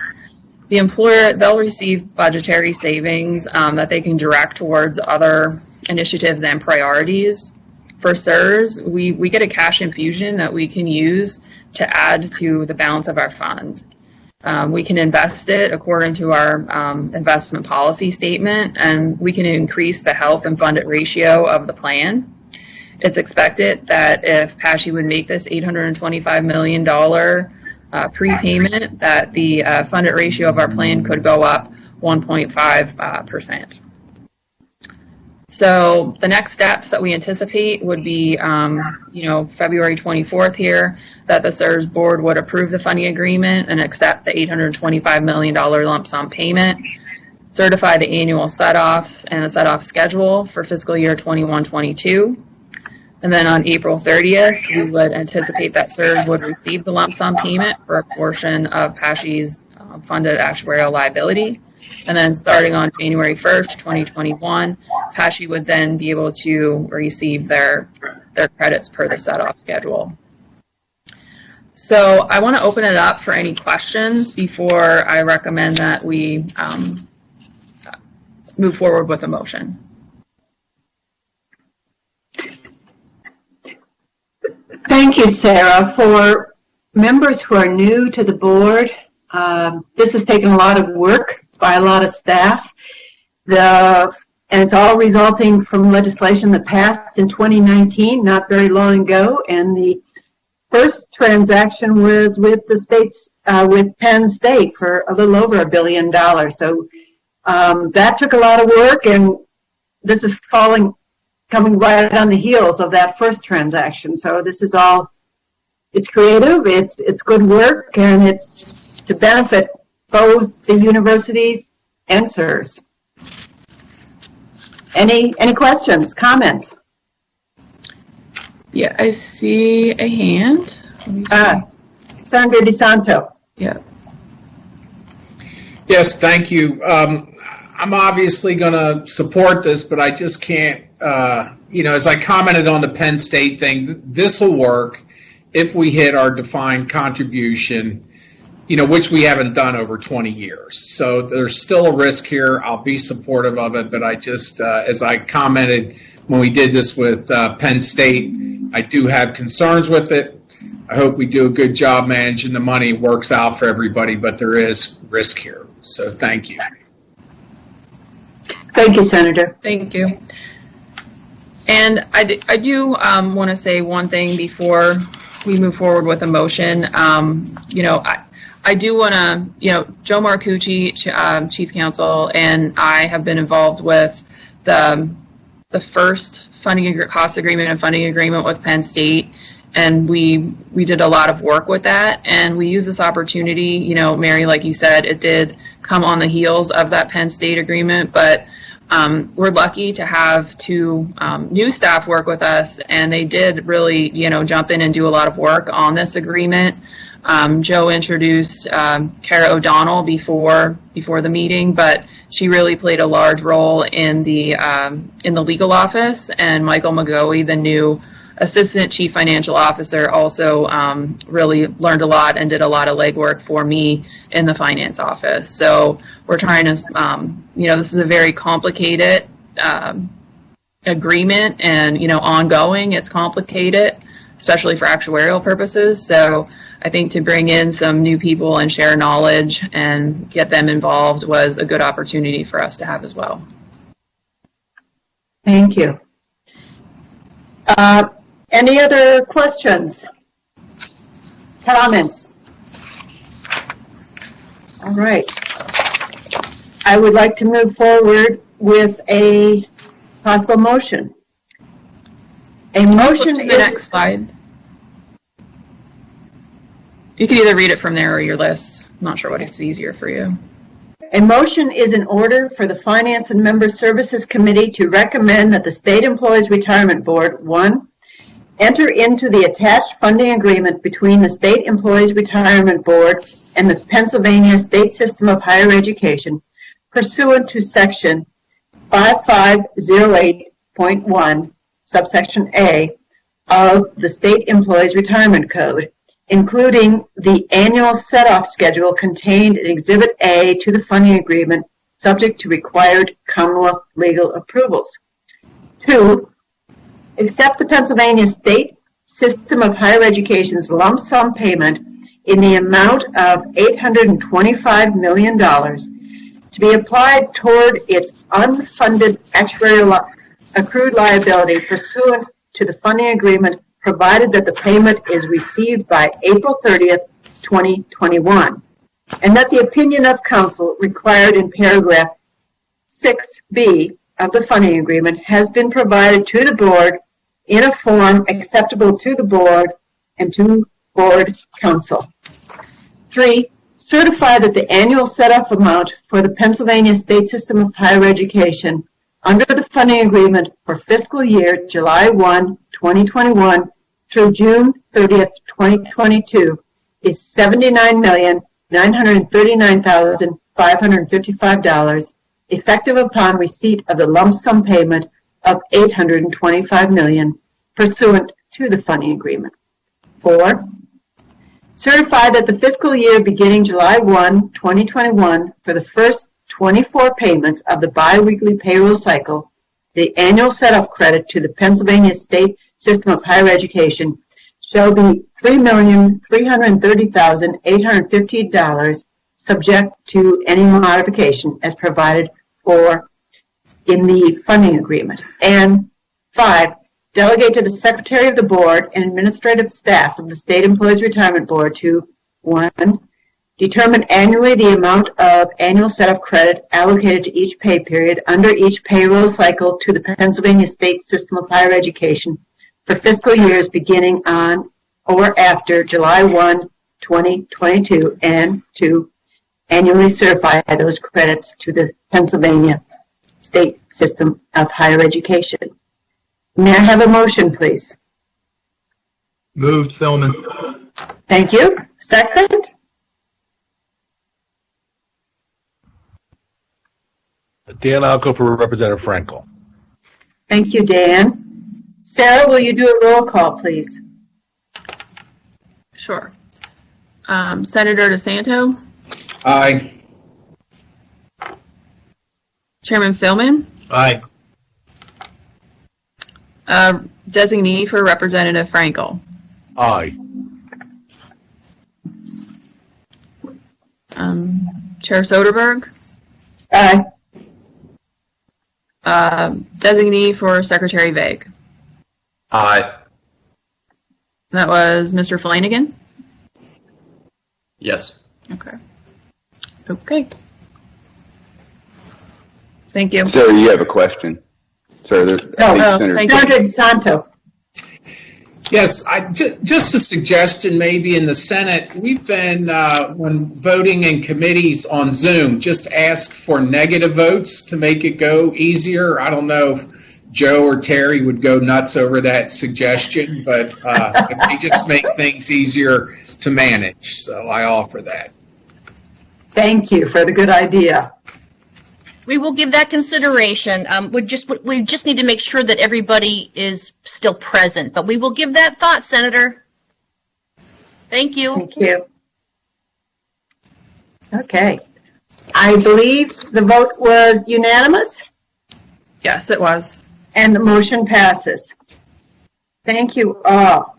The employer, they'll receive budgetary savings that they can direct towards other initiatives and priorities. For CSRS, we get a cash infusion that we can use to add to the balance of our fund. We can invest it according to our investment policy statement, and we can increase the health and funded ratio of the plan. It's expected that if PASHE would make this $825 million prepayment, that the funded ratio of our plan could go up 1.5%. So the next steps that we anticipate would be, February 24th here, that the CSRS board would approve the funding agreement and accept the $825 million lump sum payment, certify the annual set-offs and the set-off schedule for fiscal year 21-22. And then on April 30th, we would anticipate that CSRS would receive the lump sum payment for a portion of PASHE's funded actuarial liability. And then starting on January 1st, 2021, PASHE would then be able to receive their credits per the set-off schedule. So I want to open it up for any questions before I recommend that we move forward with a motion. Thank you, Sarah. For members who are new to the board, this has taken a lot of work by a lot of staff. And it's all resulting from legislation that passed in 2019, not very long ago. And the first transaction was with the states, with Penn State for a little over $1 billion. So that took a lot of work, and this is coming right on the heels of that first transaction. So this is all, it's creative, it's good work, and it's to benefit both the universities and CSRS. Any questions, comments? Yeah, I see a hand. Sandra DeSanto. Yeah. Yes, thank you. I'm obviously going to support this, but I just can't, as I commented on the Penn State thing, this will work if we hit our defined contribution, which we haven't done over 20 years. So there's still a risk here. I'll be supportive of it, but I just, as I commented when we did this with Penn State, I do have concerns with it. I hope we do a good job managing the money, works out for everybody, but there is risk here. So thank you. Thank you, Senator. Thank you. And I do want to say one thing before we move forward with a motion. I do want to, Joe Marcucci, Chief Counsel, and I have been involved with the first funding cost agreement and funding agreement with Penn State. And we did a lot of work with that, and we used this opportunity. You know, Mary, like you said, it did come on the heels of that Penn State agreement, but we're lucky to have two new staff work with us, and they did really, you know, jump in and do a lot of work on this agreement. Joe introduced Kara O'Donnell before the meeting, but she really played a large role in the legal office, and Michael McGoey, the new Assistant Chief Financial Officer, also really learned a lot and did a lot of legwork for me in the finance office. So we're trying to, you know, this is a very complicated agreement, and, you know, ongoing, it's complicated, especially for actuarial purposes. So I think to bring in some new people and share knowledge and get them involved was a good opportunity for us to have as well. Thank you. Any other questions? Comments? All right. I would like to move forward with a possible motion. A motion is... The next slide. You can either read it from there or your list. I'm not sure what is easier for you. A motion is in order for the Finance and Member Services Committee to recommend that the State Employees Retirement Board, 1, enter into the attached funding agreement between the State Employees Retirement Board and the Pennsylvania State System of Higher Education pursuant to Section 5508.1, subsection A, of the State Employees Retirement Code, including the annual set-off schedule contained in Exhibit A to the funding agreement, subject to required Commonwealth legal approvals. 2, accept the Pennsylvania State System of Higher Education's lump sum payment in the amount of $825 million to be applied toward its unfunded actuarial accrued liability pursuant to the funding agreement, provided that the payment is received by April 30th, 2021, and that the opinion of counsel required in paragraph 6B of the funding agreement has been provided to the board in a form acceptable to the board and to board counsel. 3, certify that the annual set-off amount for the Pennsylvania State System of Higher Education under the funding agreement for fiscal year July 1, 2021 through June 30th, 2022 is $79,939,555, effective upon receipt of the lump sum payment of $825 million pursuant to the funding agreement. 4, certify that the fiscal year beginning July 1, 2021 for the first 24 payments of the biweekly payroll cycle, the annual set-off credit to the Pennsylvania State System of Higher Education shall be $3,330,850, subject to any modification as provided for in the funding agreement. And 5, delegate to the Secretary of the Board and administrative staff of the State Employees Retirement Board to 1, determine annually the amount of annual set-off credit allocated to each pay period under each payroll cycle to the Pennsylvania State System of Higher Education for fiscal years beginning on or after July 1, 2022, and 2, annually certify those credits to the Pennsylvania State System of Higher Education. May I have a motion, please? Moved, Philman. Thank you. Second? Dan Alco for Representative Frankel. Thank you, Dan. Sarah, will you do a roll call, please? Sure. Senator DeSanto? Aye. Chairman Philman? Aye. Designee for Representative Frankel? Aye. Chair Soderberg? Aye. Designee for Secretary Vague? Aye. That was Mr. Flanagan? Yes. Okay. Okay. Thank you. Sir, you have a question. Sir, there's No, thank you. Senator DeSanto. Yes, just a suggestion, maybe in the Senate, we've been, when voting in committees on Zoom, just ask for negative votes to make it go easier. I don't know if Joe or Terry would go nuts over that suggestion, but it may just make things easier to manage, so I offer that. Thank you for the good idea. We will give that consideration. We just need to make sure that everybody is still present, but we will give that thought, Senator. Thank you. Thank you. Okay. I believe the vote was unanimous. Yes, it was. And the motion passes. Thank you all.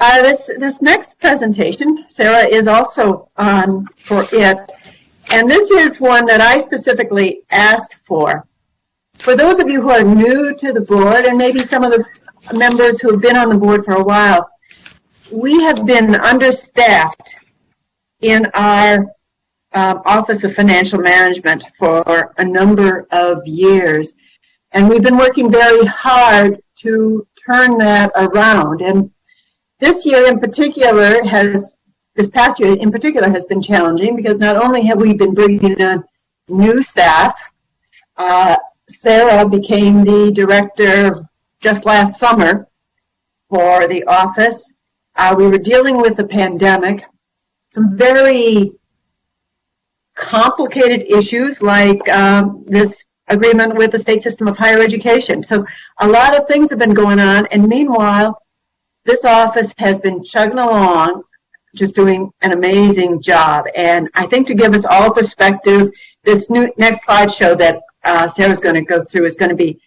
This next presentation, Sarah is also on for it. And this is one that I specifically asked for. For those of you who are new to the board, and maybe some of the members who have been on the board for a while, we have been understaffed in our Office of Financial Management for a number of years. And we've been working very hard to turn that around. And this year in particular this past year in particular has been challenging because not only have we been bringing on new staff, Sarah became the director just last summer for the office. We were dealing with the pandemic, some very complicated issues like this agreement with the state system of higher education. So a lot of things have been going on, and meanwhile, this office has been chugging along, just doing an amazing job. And I think to give us all perspective, this next slideshow that Sarah's going to go through is going to be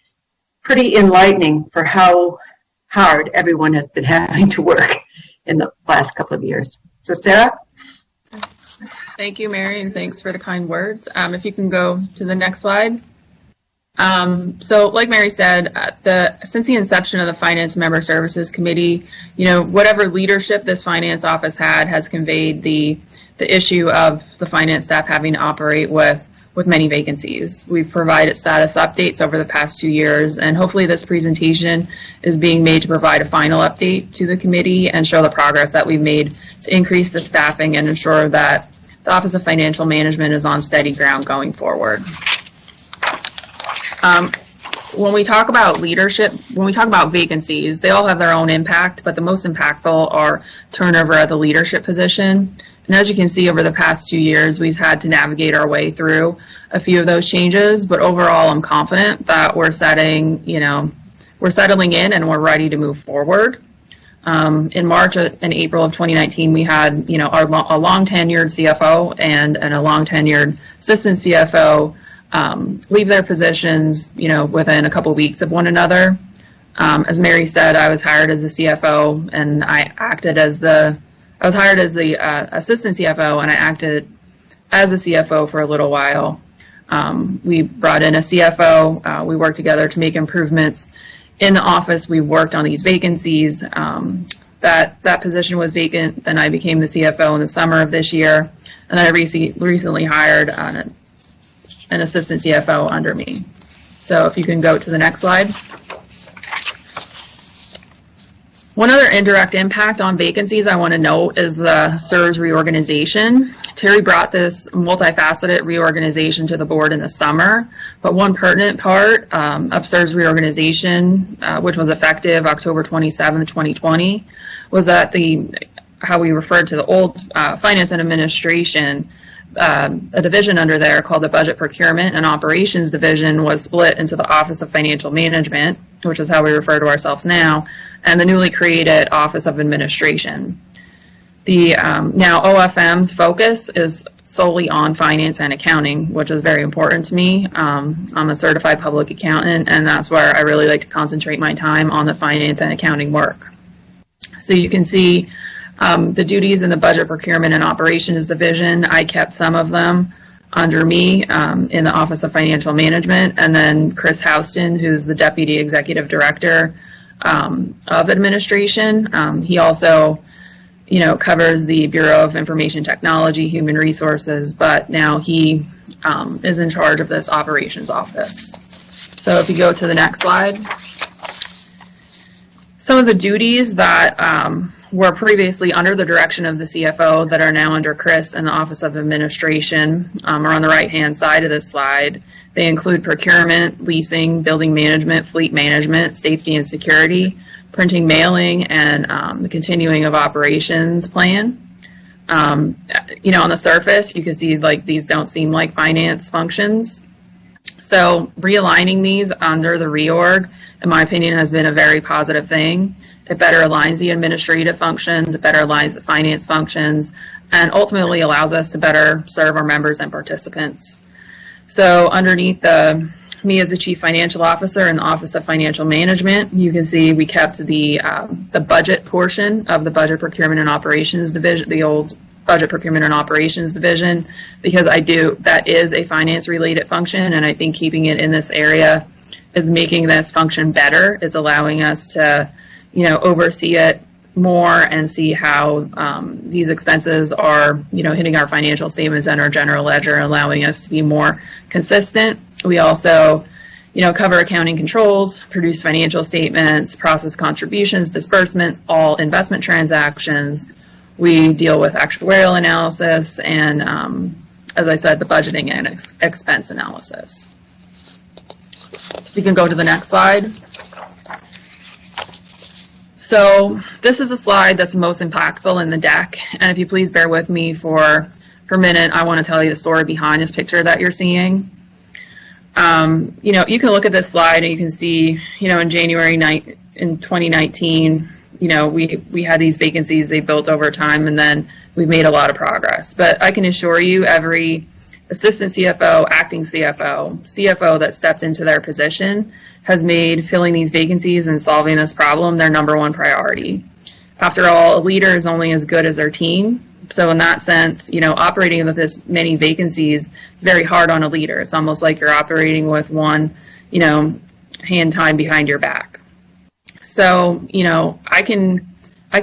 pretty enlightening for how hard everyone has been having to work in the last couple of years. So Sarah? Thank you, Mary, and thanks for the kind words. If you can go to the next slide. So like Mary said, since the inception of the Finance Member Services Committee, whatever leadership this finance office has conveyed the issue of the finance staff having to operate with many vacancies. We've provided status updates over the past 2 years, and hopefully this presentation is being made to provide a final update to the committee and show the progress that we've made to increase the staffing and ensure that the Office of Financial Management is on steady ground going forward. When we talk about leadership, when we talk about vacancies, they all have their own impact, but the most impactful are turnover at the leadership position. And as you can see, over the past 2 years, we've had to navigate our way through a few of those changes, but overall, I'm confident that we're settling in and we're ready to move forward. In March and April of 2019, we had, a long tenured CFO and a long tenured assistant CFO leave their positions, within a couple weeks of one another. As Mary said, I was hired as the CFO, and I was hired as the assistant CFO, and I acted as a CFO for a little while. We brought in a CFO. We worked together to make improvements in the office. We worked on these vacancies. That position was vacant. Then I became the CFO in the summer of this year, and then I recently hired an assistant CFO under me. So if you can go to the next slide. One other indirect impact on vacancies I want to note is the SERS reorganization. Terry brought this multifaceted reorganization to the board in the summer, but one pertinent part of SERS reorganization, which was effective October 27, 2020, was that how we referred to the old Finance and Administration, a division under there called the Budget Procurement and Operations Division was split into the Office of Financial Management, which is how we refer to ourselves now, and the newly created Office of Administration. The now OFM's focus is solely on finance and accounting, which is very important to me. I'm a certified public accountant, and that's where I really like to concentrate my time on the finance and accounting work. So you can see the duties in the Budget Procurement and Operations Division. I kept some of them under me in the Office of Financial Management, and then Chris Houston, who's the Deputy Executive Director of Administration. He also, covers the Bureau of Information Technology, Human Resources, but now he is in charge of this operations office. So if you go to the next slide. some of the duties that were previously under the direction of the CFO that are now under Chris and the Office of Administration are on the right-hand side of this slide. They include procurement, leasing, building management, fleet management, safety and security, printing, mailing, and the continuing of operations plan. On the surface, you can see like these don't seem like finance functions. So realigning these under the reorg, in my opinion, has been a very positive thing. It better aligns the administrative functions, it better aligns the finance functions, and ultimately allows us to better serve our members and participants. So underneath me as the Chief Financial Officer in the Office of Financial Management, you can see we kept the budget portion of the Budget Procurement and Operations Division, the old Budget Procurement and Operations Division, because that is a finance-related function, and I think keeping it in this area is making this function better. It's allowing us to, oversee it more and see how these expenses are, hitting our financial statements and our general ledger, allowing us to be more consistent. We also, cover accounting controls, produce financial statements, process contributions, disbursement, all investment transactions. We deal with actuarial analysis and, as I said, the budgeting and expense analysis. So if we can go to the next slide. So this is a slide that's most impactful in the deck, and if you please bear with me for a minute, I want to tell you the story behind this picture that you're seeing. You can look at this slide and you can see, in January in 2019, we had these vacancies they built over time, and then we've made a lot of progress. But I can assure you, every assistant CFO, acting CFO that stepped into their position has made filling these vacancies and solving this problem their number one priority. After all, a leader is only as good as their team. So in that sense, operating with this many vacancies is very hard on a leader. It's almost like you're operating with one, hand tied behind your back. So, I can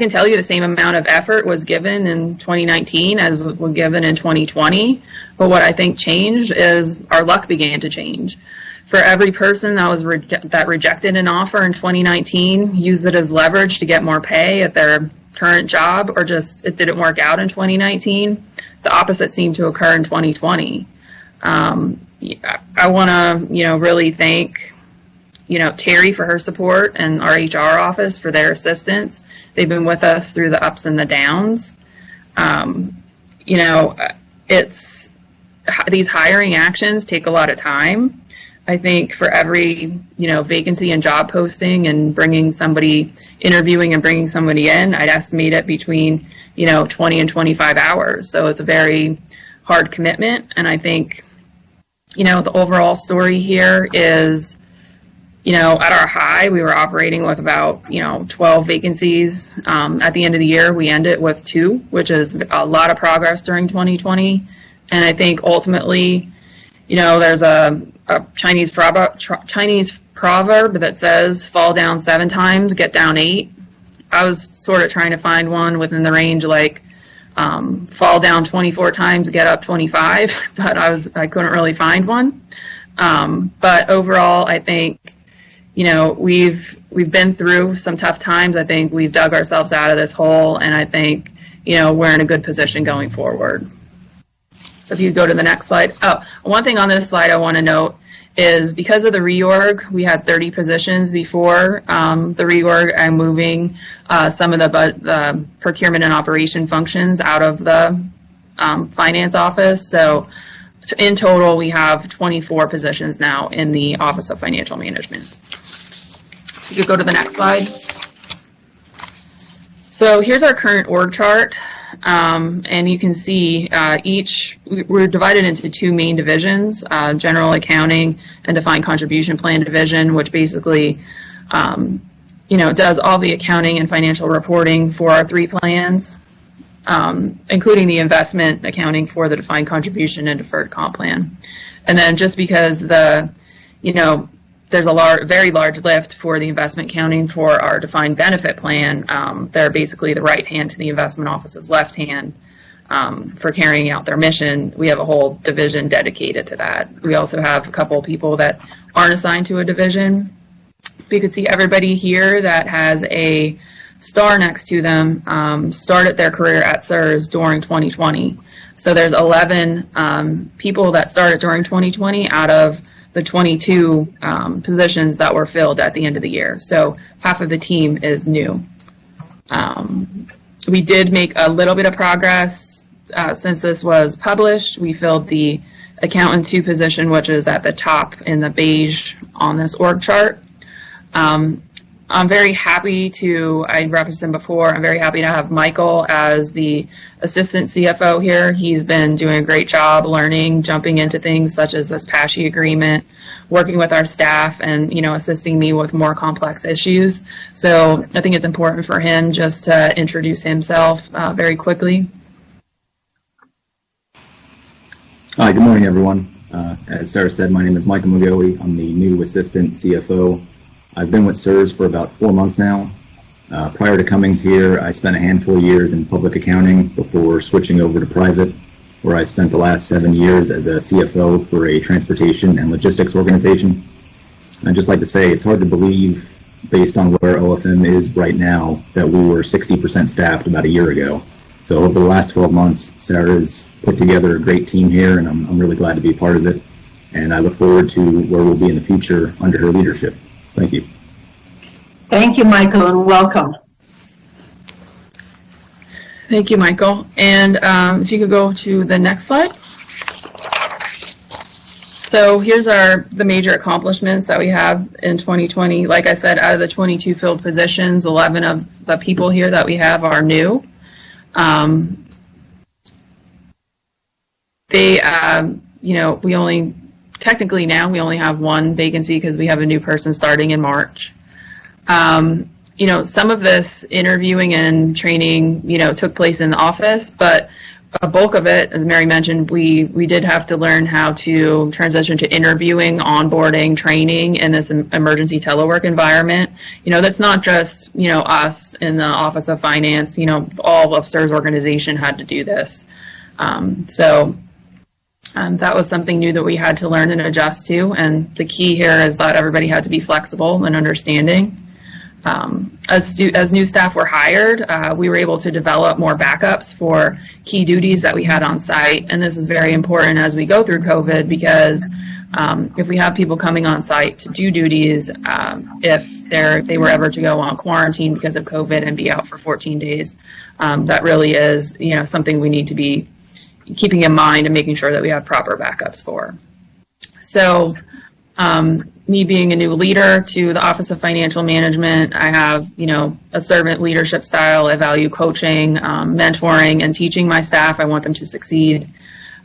tell you the same amount of effort was given in 2019 as was given in 2020. But what I think changed is our luck began to change. For every person that rejected an offer in 2019, used it as leverage to get more pay at their current job, or just it didn't work out in 2019, the opposite seemed to occur in 2020. I want to, really thank, Terry for her support and our HR office for their assistance. They've been with us through the ups and the downs. These hiring actions take a lot of time. I think for every, vacancy and job posting and interviewing and bringing somebody in, I'd estimate it between, 20 and 25 hours. So it's a very hard commitment. And I think, the overall story here is, at our high, we were operating with about, 12 vacancies. At the end of the year, we ended with 2, which is a lot of progress during 2020. And I think ultimately, there's a Chinese proverb that says, fall down 7 times, get down 8. I was sort of trying to find one within the range like fall down 24 times, get up 25, but I couldn't really find one. But overall, I think, we've been through some tough times. I think we've dug ourselves out of this hole, and I think, we're in a good position going forward. So if you go to the next slide. Oh, one thing on this slide I want to note is because of the reorg, we had 30 positions before the reorg. I'm moving some of the procurement and operation functions out of the finance office. So in total, we have 24 positions now in the Office of Financial Management. So you could go to the next slide. So here's our current org chart. And you can see we're divided into 2 main divisions, general accounting and defined contribution plan division, which basically, does all the accounting and financial reporting for our 3 plans, including the investment accounting for the defined contribution and deferred comp plan. And then just because there's a very large lift for the investment accounting for our defined benefit plan. They're basically the right hand to the investment office's left hand for carrying out their mission. We have a whole division dedicated to that. We also have a couple of people that aren't assigned to a division. You can see everybody here that has a star next to them started their career at SERS during 2020. So there's 11 people that started during 2020 out of the 22 positions that were filled at the end of the year. So half of the team is new. We did make a little bit of progress since this was published. We filled the accountant 2 position, which is at the top in the beige on this org chart. I'm very happy to, I referenced him before, I'm very happy to have Michael as the assistant CFO here. He's been doing a great job learning, jumping into things such as this PASHE agreement, working with our staff and, assisting me with more complex issues. So I think it's important for him just to introduce himself very quickly. Hi, good morning, everyone. As Sarah said, my name is Michael McGoey. I'm the new assistant CFO. I've been with SERS for about 4 months now. Prior to coming here, I spent a handful of years in public accounting before switching over to private, where I spent the last 7 years as a CFO for a transportation and logistics organization. I'd just like to say it's hard to believe, based on where OFM is right now, that we were 60% staffed about a year ago. So over the last 12 months, Sarah's put together a great team here, and I'm really glad to be a part of it. And I look forward to where we'll be in the future under her leadership. Thank you. Thank you, Michael, and welcome. Thank you, Michael. And if you could go to the next slide. So here's the major accomplishments that we have in 2020. Like I said, out of the 22 filled positions, 11 of the people here that we have are new. We only technically now we only have 1 vacancy because we have a new person starting in March. Some of this interviewing and training, took place in the office, but a bulk of it, as Mary mentioned, we did have to learn how to transition to interviewing, onboarding, training in this emergency telework environment. That's not just, us in the Office of Finance, all of SERS organization had to do this. That was something new that we had to learn and adjust to, and the key here is that everybody had to be flexible and understanding. As new staff were hired, we were able to develop more backups for key duties that we had on site, and this is very important as we go through COVID because if we have people coming on site to do duties, if they were ever to go on quarantine because of COVID and be out for 14 days, that really is something we need to be keeping in mind and making sure that we have proper backups for. So me being a new leader to the Office of Financial Management, I have, a servant leadership style. I value coaching, mentoring, and teaching my staff. I want them to succeed.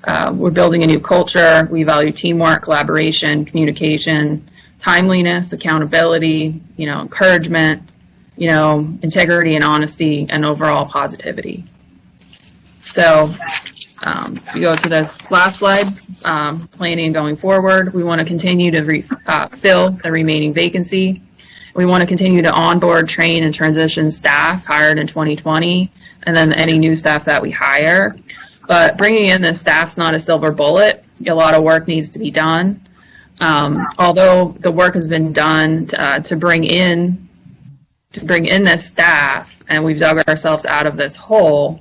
We're building a new culture. We value teamwork, collaboration, communication, timeliness, accountability, encouragement, integrity and honesty, and overall positivity. So if we go to this last slide, planning going forward, we want to continue to fill the remaining vacancy. We want to continue to onboard, train, and transition staff hired in 2020, and then any new staff that we hire. But bringing in this staff's not a silver bullet. A lot of work needs to be done. Although the work has been done to bring in this staff, and we've dug ourselves out of this hole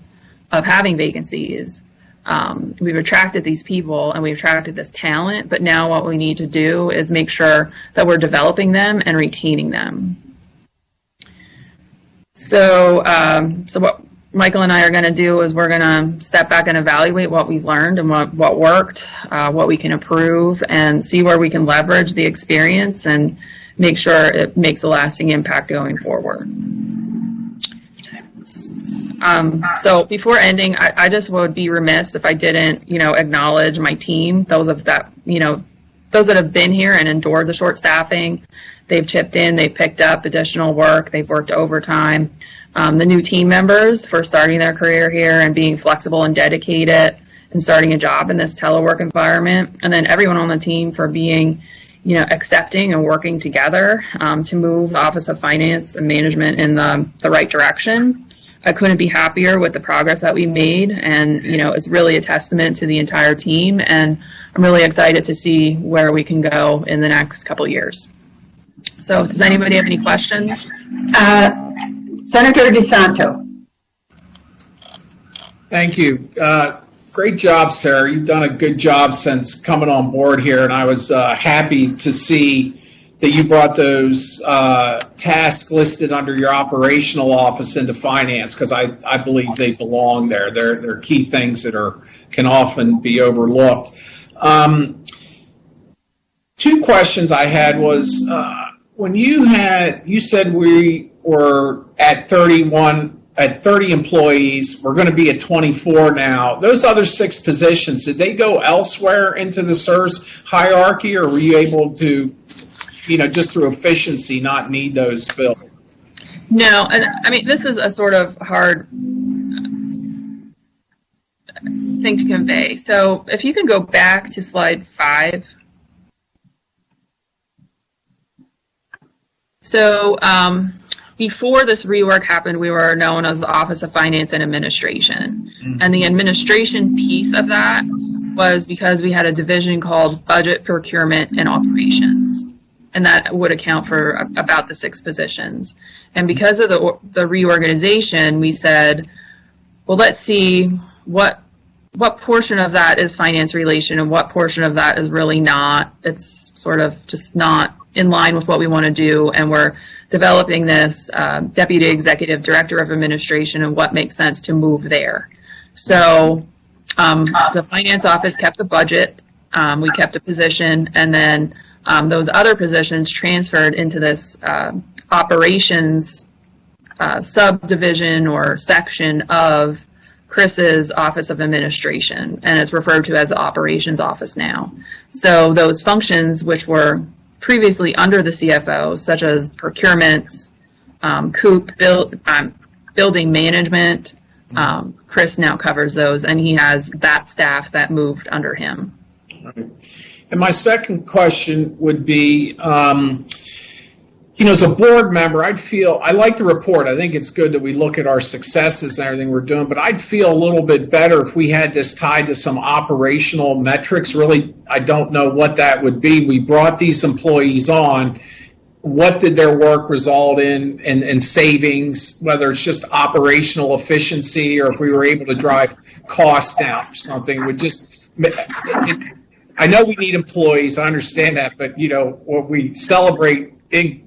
of having vacancies. We've attracted these people and we've attracted this talent, but now what we need to do is make sure that we're developing them and retaining them. So what Michael and I are going to do is we're going to step back and evaluate what we've learned and what worked, what we can improve, and see where we can leverage the experience and make sure it makes a lasting impact going forward. So before ending, I just would be remiss if I didn't, acknowledge my team, those that have been here and endured the short staffing. They've chipped in, they've picked up additional work, they've worked overtime. The new team members for starting their career here and being flexible and dedicated and starting a job in this telework environment. And then everyone on the team for being, accepting and working together to move the Office of Finance and Management in the right direction. I couldn't be happier with the progress that we made, and it's really a testament to the entire team, and I'm really excited to see where we can go in the next couple years. So does anybody have any questions? Senator DeSanto. Thank you. Great job, Sarah. You've done a good job since coming on board here, and I was happy to see that you brought those tasks listed under your operational office into finance, because I believe they belong there. They're key things that can often be overlooked. Two questions I had was, when you said we were at 30 employees, we're going to be at 24 now. Those other 6 positions, did they go elsewhere into the SERS hierarchy, or were you able to, just through efficiency, not need those filled? No, and I mean, this is a sort of hard thing to convey. So if you can go back to slide 5. So before this rework happened, we were known as the Office of Finance and Administration. And the administration piece of that was because we had a division called Budget, Procurement, and Operations. And that would account for about the 6 positions. And because of the reorganization, we said, well, let's see what portion of that is finance relation and what portion of that is really not. It's sort of just not in line with what we want to do, and we're developing this Deputy Executive Director of Administration and what makes sense to move there. So the finance office kept the budget, we kept a position, and then those other positions transferred into this operations subdivision or section of Chris's Office of Administration, and it's referred to as the Operations Office now. So those functions which were previously under the CFO, such as procurements, building management, Chris now covers those, and he has that staff that moved under him. Right. And my second question would be, as a board member, I like the report. I think it's good that we look at our successes and everything we're doing, but I'd feel a little bit better if we had this tied to some operational metrics. Really, I don't know what that would be. We brought these employees on. What did their work result in savings, whether it's just operational efficiency or if we were able to drive costs down or something? I know we need employees, I understand that, but when we celebrate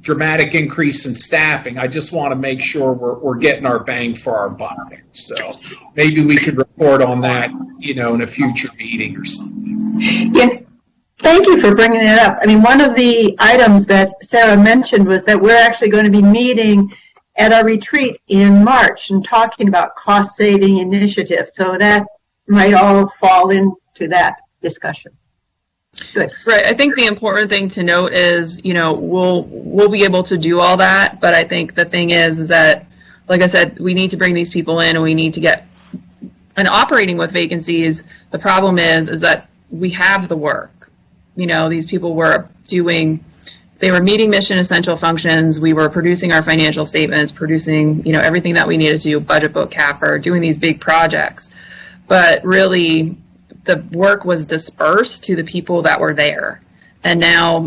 dramatic increase in staffing, I just want to make sure we're getting our bang for our buck there. So maybe we could report on that, in a future meeting or something. Yeah, thank you for bringing that up. I mean, one of the items that Sarah mentioned was that we're actually going to be meeting at our retreat in March and talking about cost-saving initiatives. So that might all fall into that discussion. Good. Right. I think the important thing to note is, we'll be able to do all that, but I think the thing is that, like I said, we need to bring these people in and we need to get, and operating with vacancies, the problem is that we have the work. These people were they were meeting mission essential functions. We were producing our financial statements, producing, everything that we needed to do, budget book, CAFR, doing these big projects. But really, the work was dispersed to the people that were there. And now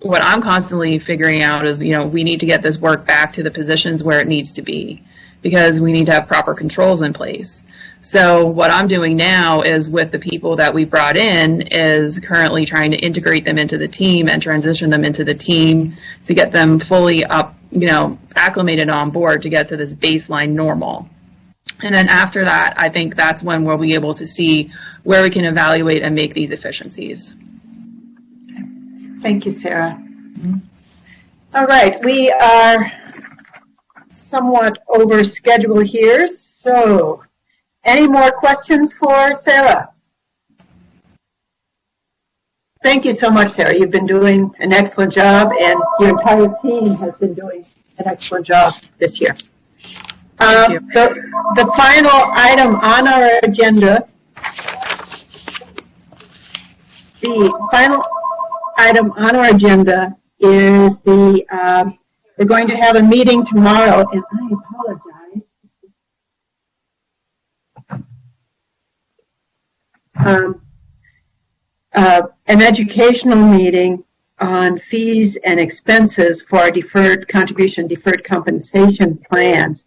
what I'm constantly figuring out is, we need to get this work back to the positions where it needs to be, because we need to have proper controls in place. So what I'm doing now is, with the people that we brought in, is currently trying to integrate them into the team and transition them into the team to get them fully up, acclimated on board to get to this baseline normal. And then after that, I think that's when we'll be able to see where we can evaluate and make these efficiencies. Thank you, Sarah. Mm-hmm. All right, we are somewhat over schedule here, so any more questions for Sarah? Thank you so much, Sarah. You've been doing an excellent job, and your entire team has been doing an excellent job this year. The final item on our agenda, is we're going to have a meeting tomorrow, and I apologize. An educational meeting on fees and expenses for our deferred compensation plans.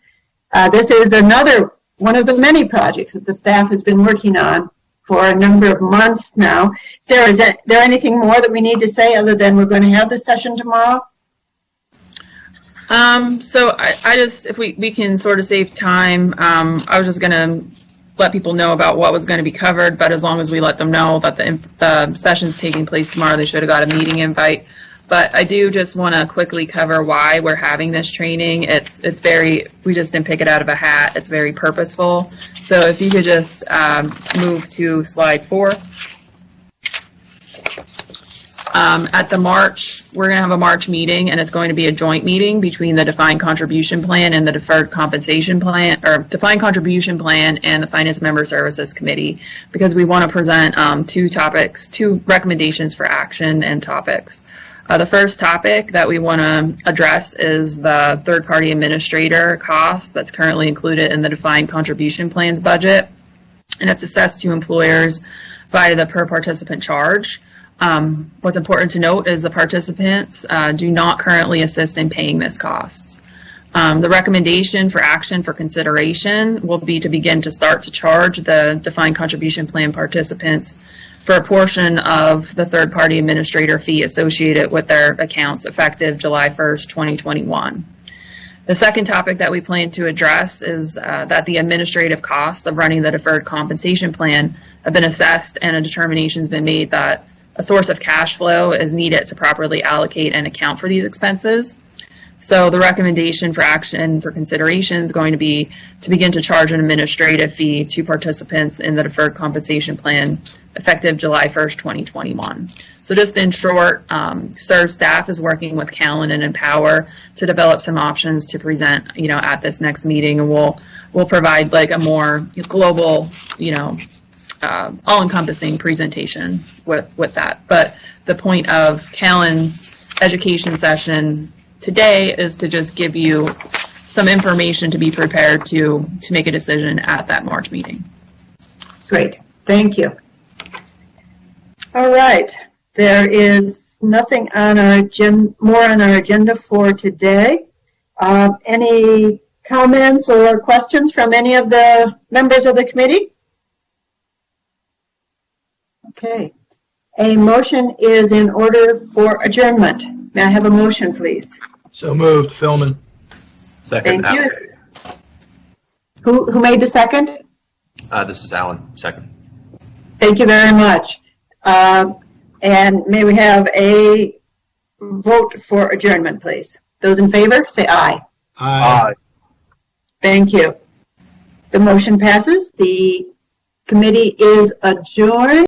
This is another one of the many projects that the staff has been working on for a number of months now. Sarah, is there anything more that we need to say other than we're going to have this session tomorrow? So I just, if we can sort of save time, I was just going to let people know about what was going to be covered, but as long as we let them know that the session's taking place tomorrow, they should have got a meeting invite. But I do just want to quickly cover why we're having this training. It's very, we just didn't pick it out of a hat. It's very purposeful. So if you could just move to slide 4. At the March, we're going to have a March meeting, and it's going to be a joint meeting between the defined contribution plan and the deferred compensation plan, or defined contribution plan and the Finance Member Services Committee, because we want to present two recommendations for action and topics. The first topic that we want to address is the third-party administrator cost that's currently included in the defined contribution plan's budget, and it's assessed to employers via the per participant charge. What's important to note is the participants do not currently assist in paying this cost. The recommendation for action for consideration will be to begin to start to charge the defined contribution plan participants for a portion of the third-party administrator fee associated with their accounts effective July 1st, 2021. The second topic that we plan to address is that the administrative costs of running the deferred compensation plan have been assessed, and a determination has been made that a source of cash flow is needed to properly allocate and account for these expenses. So the recommendation for action for consideration is going to be to begin to charge an administrative fee to participants in the deferred compensation plan effective July 1st, 2021. So just in short, SERV staff is working with Callan and Empower to develop some options to present, at this next meeting, and we'll provide like a more global, all-encompassing presentation with that. But the point of Callan's education session today is to just give you some information to be prepared to make a decision at that March meeting. Great, thank you. All right, there is nothing on our more on our agenda for today. Any comments or questions from any of the members of the committee? Okay, a motion is in order for adjournment. May I have a motion, please? So moved, Philman. Second. Thank you. Who made the second? This is Alan. Second. Thank you very much. And may we have a vote for adjournment, please? Those in favor, say aye. Aye. Thank you. The motion passes. The committee is adjourned.